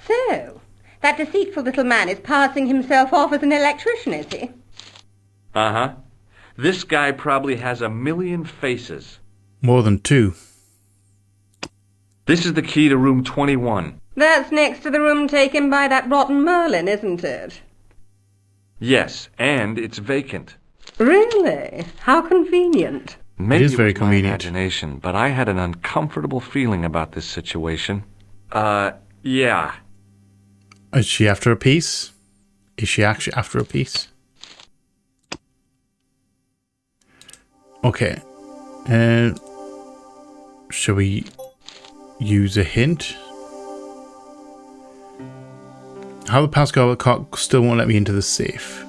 So, that deceitful little man is passing himself off as an electrician, is he? Uh-huh. This guy probably has 1 million faces. More than 2. This is the key to room 21. That's next to the room taken by that rotten Merlin, isn't it? Yes, and it's vacant. Really? How convenient. Maybe it is very was my convenient. Imagination, but I had an uncomfortable feeling about this situation. Yeah. Is she after a piece? Is she actually after a piece? Okay. Shall we use a hint? How the Pascal cock still won't let me into the safe.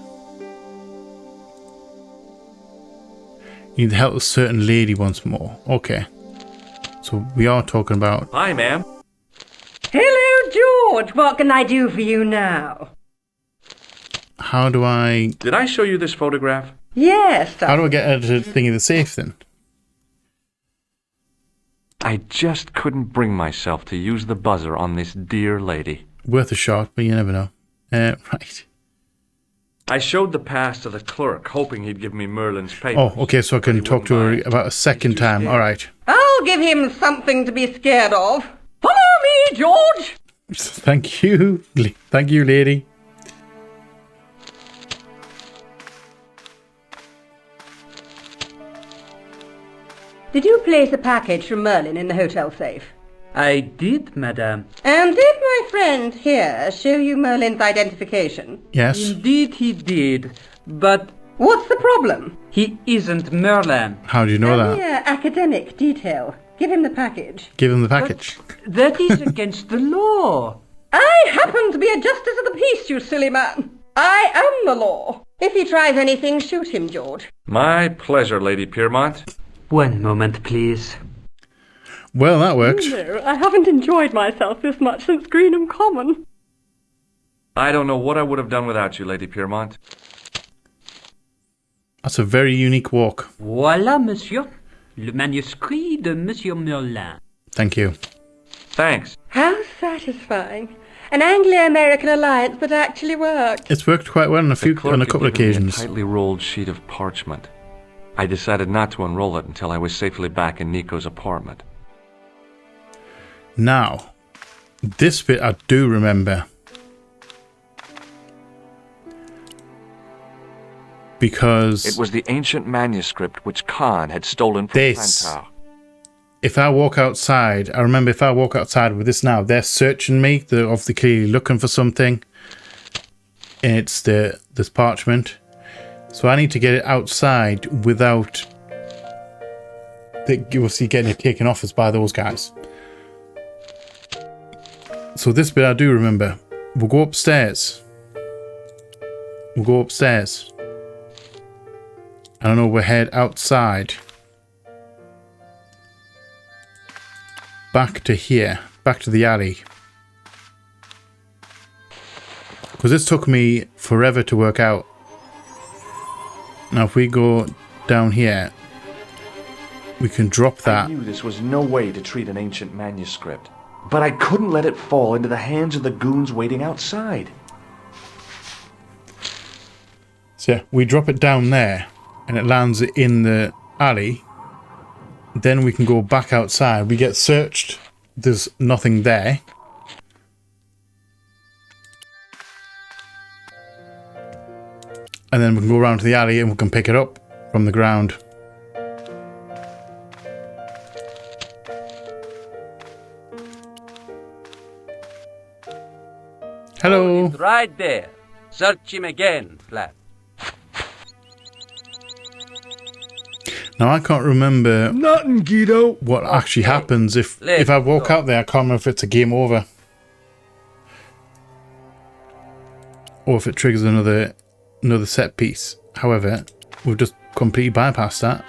You need to help a certain lady once more. Okay. So we are talking about... Hi, ma'am. Hello, George. What can I do for you now? How do I... Did I show you this photograph? Yes. How do I get out of the thing of the safe then? I just couldn't bring myself to use the buzzer on this dear lady. Worth a shot, but you never know. Right. I showed the pass to the clerk, hoping he'd give me Merlin's papers. Oh, okay, so I can talk to her about a second time. All right. I'll give him something to be scared of. Follow me, George! Thank you. Thank you, lady. Did you place a package from Merlin in the hotel safe? I did, madame. And did my friend here show you Merlin's identification? Yes. Indeed he did, but... What's the problem? He isn't Merlin. How do you know that? Mere academic detail. Give him the package. Give him the package. But that is against the law. I happen to be a justice of the peace, you silly man. I am the law. If he tries anything, shoot him, George. My pleasure, Lady Piermont. One moment, please. Well, that worked. No, I haven't enjoyed myself this much since Greenham Common. I don't know what I would have done without you, Lady Piermont. That's a very unique walk. Voilà, monsieur. Le manuscrit de Monsieur Merlin. Thank you. Thanks. How satisfying. An Anglo-American alliance that actually worked. It's worked quite well on a couple of occasions. A tightly rolled sheet of parchment. I decided not to unroll it until I was safely back in Nico's apartment. Now, this bit I do remember. Because it was the ancient manuscript which Khan had stolen from Plantar. If I walk outside, I remember if I walk outside with this now, they're searching me. They're obviously clearly looking for something. And it's this parchment. So I need to get it outside without getting it taken off us by those guys. So this bit I do remember. We'll go upstairs. I don't know, we'll head outside. Back to here. Back to the alley. Because this took me forever to work out. Now if we go down here, we can drop that. I knew this was no way to treat an ancient manuscript, but I couldn't let it fall into the hands of the goons waiting outside. So yeah, we drop it down there, and it lands in the alley. Then we can go back outside. We get searched. There's nothing there. And then we can go around to the alley and we can pick it up from the ground. Hello. It's right there. Search him again, Flap. Now I can't remember Nothing, Guido. What actually happens if I walk out there. I can't remember if it's a game over. Or if it triggers another set piece. However, we've just completely bypassed that.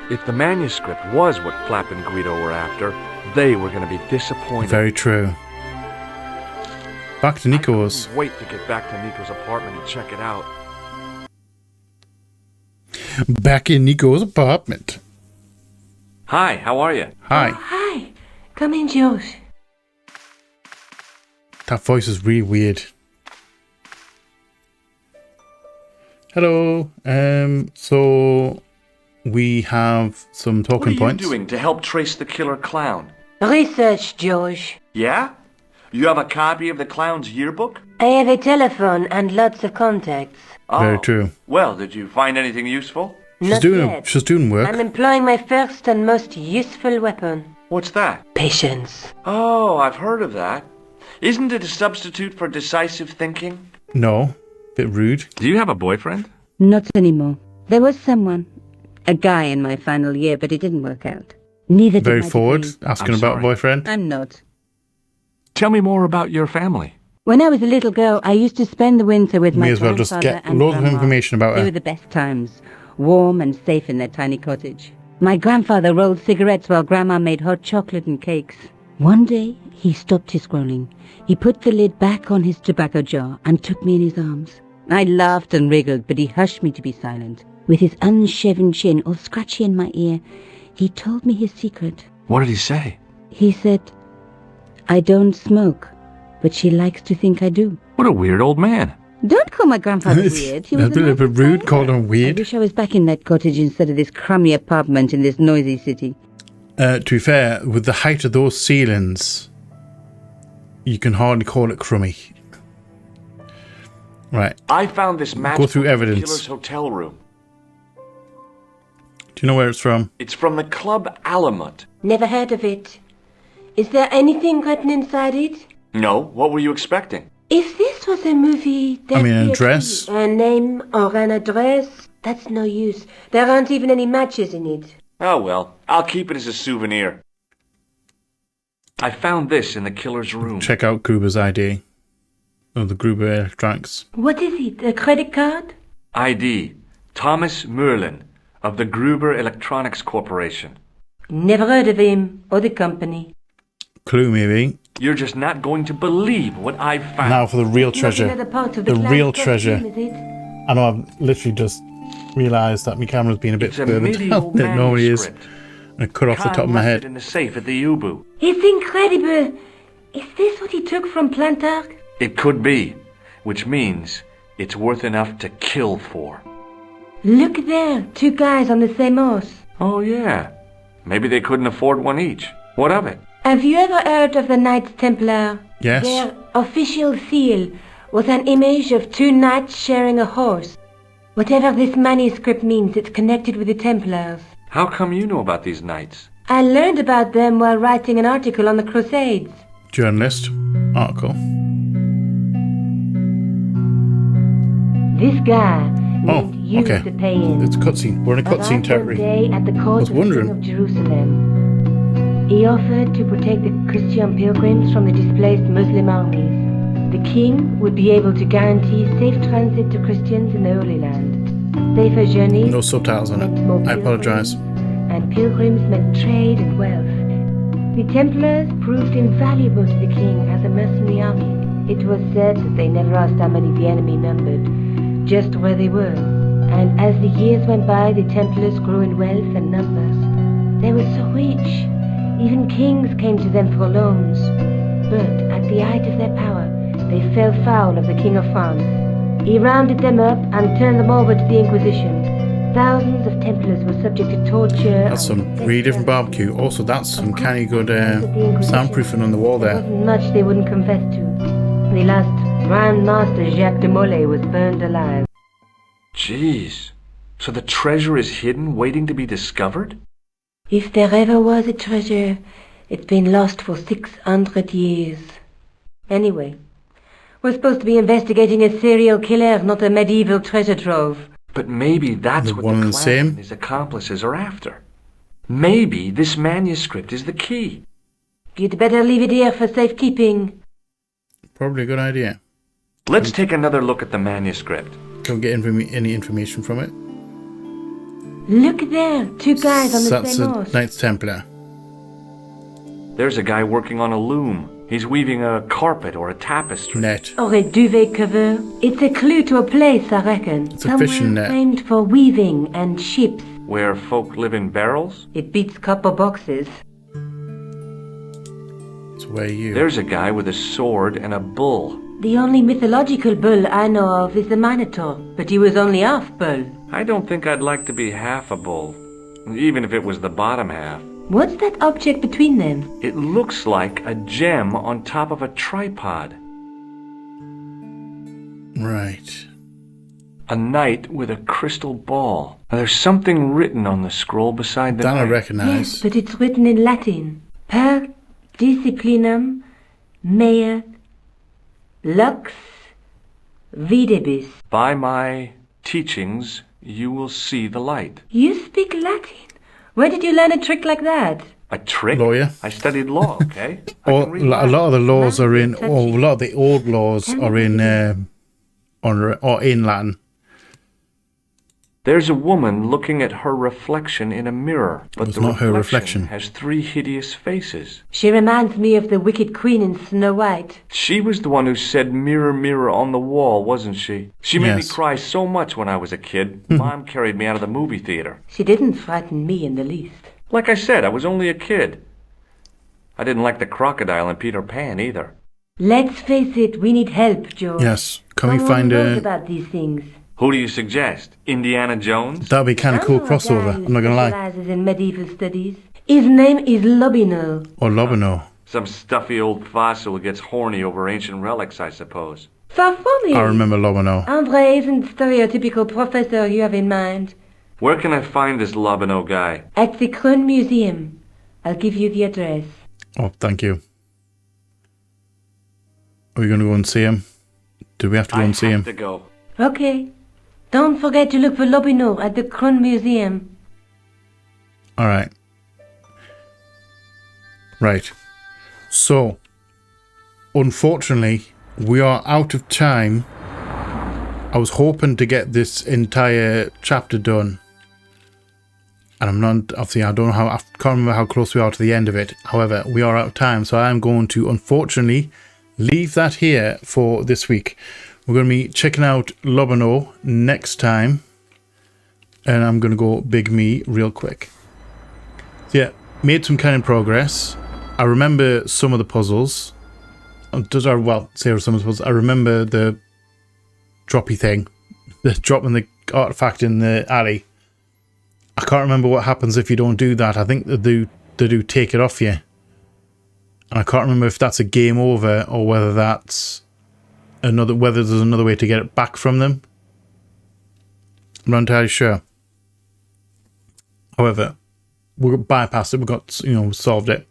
If the manuscript was what Flap and Guido were after, they were going to be disappointed. Very true. Back to Nico's. I couldn't wait to get back to Nico's apartment and check it out. Back in Nico's apartment. Hi, how are you? Hi. Oh, hi. Come in, George. That voice is really weird. Hello. So we have some talking points. What are you doing to help trace the killer clown? Research, George. Yeah? You have a copy of the clown's yearbook? I have a telephone and lots of contacts. Very true. Well, did you find anything useful? She's doing work. I'm employing my first and most useful weapon. What's that? Patience. Oh, I've heard of that. Isn't it a substitute for decisive thinking? No. Bit rude. Do you have a boyfriend? Not anymore. There was someone. A guy in my final year, but it didn't work out. Neither did Very my forward, degree. asking about a boyfriend. I'm not. Tell me more about your family. When I was a little girl, I used to spend the winter with my May as well just grandfather get and loads of grandma. information about They her. were the best times, warm and safe in their tiny cottage. My grandfather rolled cigarettes while Grandma made hot chocolate and cakes. One day, he stopped his scrolling. He put the lid back on his tobacco jar and took me in his arms. I laughed and wriggled, but he hushed me to be silent. With his unshaven chin all scratchy in my ear, he told me his secret. What did he say? He said, I don't smoke, but she likes to think I do. What a weird old man. Don't call my grandfather weird. He was That's a bit rude, called him weird. I wish I was back in that cottage instead of this crummy apartment in this noisy city. To be fair, with the height of those ceilings, you can hardly call it crummy. Right. I found this match Go through evidence. in the killer's hotel room. Do you know where it's from? It's from the Club Alamut. Never heard of it. Is there anything written inside it? No, what were you expecting? If this was a movie, there'd an be address. A name or an address. That's no use. There aren't even any matches in it. Oh well, I'll keep it as a souvenir. I found this in the killer's room. Check out Gruber's ID. Oh, the Gruber Electronics. What is it? A credit card? ID. Thomas Merlin of the Gruber Electronics Corporation. Never heard of him or the company. Clue, maybe. You're just not going to believe what I've found. Now for the real treasure. The real treasure. I know I've literally just realised that my camera's been a bit further down than it normally is. And it cut off the top of my head. In the safe at the Ubu. It's incredible. Is this what he took from Plantark? It could be, which means it's worth enough to kill for. Look there, 2 guys on the same horse. Oh yeah, maybe they couldn't afford one each. What of it? Have you ever heard of the Knights Templar? Yes. Their official seal was an image of 2 knights sharing a horse. Whatever this manuscript means, it's connected with the Templars. How come you know about these knights? I learned about them while writing an article on the Crusades. Journalist. Article. This guy Oh, used okay. to pay in. It's cutscene. We're in a cutscene territory. Day at the I court was of the wondering. King of Jerusalem. He offered to protect the Christian pilgrims from the displaced Muslim armies. The king would be able to guarantee safe transit to Christians in the Holy Land. Safer journeys. No subtitles on it. I apologise. And pilgrims meant trade and wealth. The Templars proved invaluable to the king as a mercenary army. It was said that they never asked how many the enemy numbered, just where they were. And as the years went by, the Templars grew in wealth and numbers. They were so rich, even kings came to them for loans. But at the height of their power, they fell foul of the King of France. He rounded them up and turned them over to the Inquisition. Thousands of Templars were subject to torture. That's some really different barbecue. Also, that's some kind of good soundproofing on the wall there. There wasn't much they wouldn't confess to. The last Grand Master Jacques de Molay was burned alive. Jeez. So the treasure is hidden, waiting to be discovered? If there ever was a treasure, it's been lost for 600 years. Anyway, we're supposed to be investigating a serial killer, not a medieval treasure trove. But maybe that's what the clown and his accomplices are after. Maybe this manuscript is the key. You'd better leave it here for safekeeping. Probably a good idea. Let's take another look at the manuscript. Don't get any information from it. Look there, 2 guys on the That's same a horse. Knights Templar. There's a guy working on a loom. He's weaving a carpet or a tapestry. Net. Or a duvet cover. It's a clue to a place, I reckon. It's a fishing net. Famed for weaving and ships. Where folk live in barrels? It beats copper boxes. It's where you. There's a guy with a sword and a bull. The only mythological bull I know of is the Minotaur, but he was only half bull. I don't think I'd like to be half a bull, even if it was the bottom half. What's that object between them? It looks like a gem on top of a tripod. Right. A knight with a crystal ball. Now, there's something written on the scroll beside the That I knight. recognise. Yes, but it's written in Latin. Per disciplinum mea lux videbis. By my teachings, you will see the light. You speak Latin? Where did you learn a trick like that? A trick? Lawyer. I studied law, okay? A lot of the laws are in, or a lot of the old laws are in, or in Latin. There's a woman looking at her reflection in a mirror, but It's the not her reflection reflection. has 3 hideous faces. She reminds me of the wicked queen in Snow White. She was the one who said mirror, mirror on the wall, wasn't she? She made me Yes. cry so much when I was a kid. Mom carried me out of the movie theater. She didn't frighten me in the least. Like I said, I was only a kid. I didn't like the crocodile in Peter Pan either. Let's face it, we need help, George. Yes. Can we Someone find knows a... about these things. Who do you suggest? Indiana Jones? That'd be kind of cool crossover. I'm not going to lie. Specializes in medieval studies. His name is Lobino. Or Lobino. Some stuffy old fossil who gets horny over ancient relics, I suppose. Far from it. I remember Lobino. Andre isn't the stereotypical professor you have in mind. Where can I find this Lobino guy? At the Krone Museum. I'll give you the address. Oh, thank you. Are we going to go and see him? Do we have to go and see him? I have to go. Okay. Don't forget to look for Lobino at the Krone Museum. Alright. Right. So, unfortunately, we are out of time. I was hoping to get this entire chapter done. And I'm not, obviously, I don't know how, I can't remember how close we are to the end of it. However, we are out of time. So I'm going to, unfortunately, leave that here for this week. We're going to be checking out Lobino next time. And I'm going to go Big Me real quick. So yeah, made some kind of progress. I remember some of the puzzles. Say some of the puzzles. I remember the droppy thing. The dropping the artifact in the alley. I can't remember what happens if you don't do that. I think they do take it off you. And I can't remember if that's a game over or whether that's whether there's another way to get it back from them. I'm not entirely sure. However, we bypassed it. We got, solved it.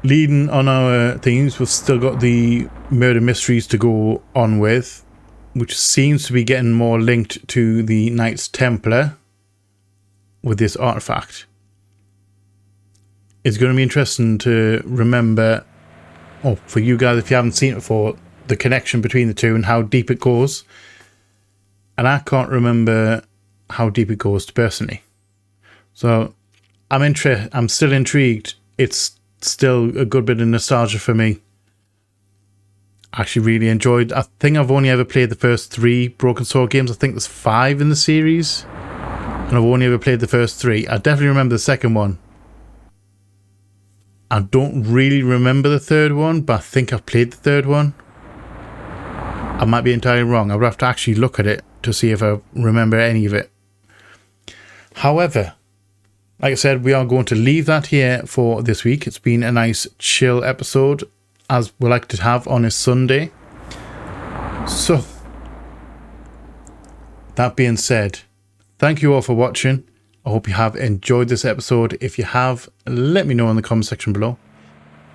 Leading on our themes, we've still got the murder mysteries to go on with, which seems to be getting more linked to the Knights Templar with this artifact. It's going to be interesting to remember, for you guys, if you haven't seen it before, the connection between the two and how deep it goes. And I can't remember how deep it goes personally. So I'm still intrigued. It's still a good bit of nostalgia for me. I actually really enjoyed. I think I've only ever played the first 3 Broken Sword games. I think there's 5 in the series, and I've only ever played the first 3. I definitely remember the second one. I don't really remember the third one, but I think I've played the third one. I might be entirely wrong. I would have to actually look at it to see if I remember any of it. However, like I said, we are going to leave that here for this week. It's been a nice chill episode, as we like to have on a Sunday. So, that being said, thank you all for watching. I hope you have enjoyed this episode. If you have, let me know in the comment section below.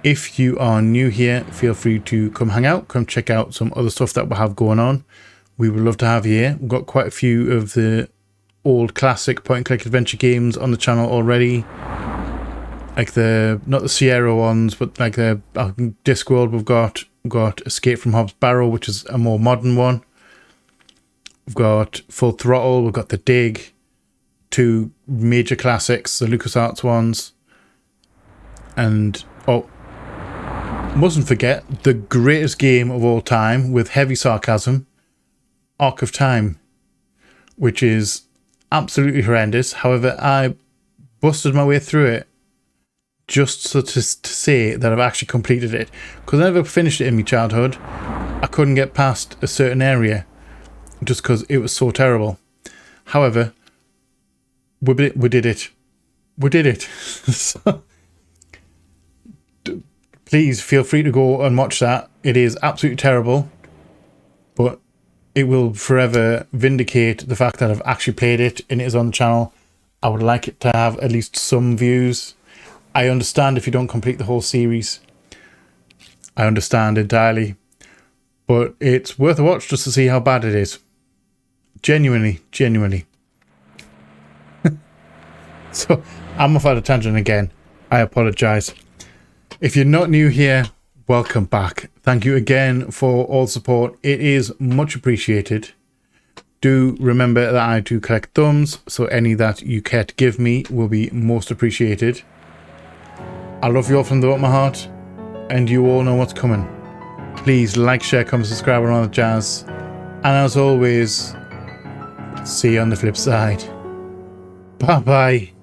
If you are new here, feel free to come hang out, come check out some other stuff that we have going on. We would love to have you here. We've got quite a few of the old classic point-and-click adventure games on the channel already. Like not the Sierra ones, but like the Discworld. We've got Escape from Hobbs Barrow, which is a more modern one. We've got Full Throttle. We've got The Dig. 2 major classics, the LucasArts ones. And, mustn't forget, the greatest game of all time, with heavy sarcasm, Arc of Time, which is absolutely horrendous. However, I busted my way through it just to say that I've actually completed it, because I never finished it in my childhood. I couldn't get past a certain area just because it was so terrible. However, we did it. We did it. So, please feel free to go and watch that. It is absolutely terrible, but it will forever vindicate the fact that I've actually played it and it is on the channel. I would like it to have at least some views. I understand if you don't complete the whole series. I understand entirely. But it's worth a watch just to see how bad it is. Genuinely. So, I'm off on a tangent again. I apologise. If you're not new here, welcome back. Thank you again for all the support. It is much appreciated. Do remember that I do collect thumbs, so any that you care to give me will be most appreciated. I love you all from the bottom of my heart, and you all know what's coming. Please like, share, comment, subscribe, and all that jazz. And as always, see you on the flip side. Bye bye.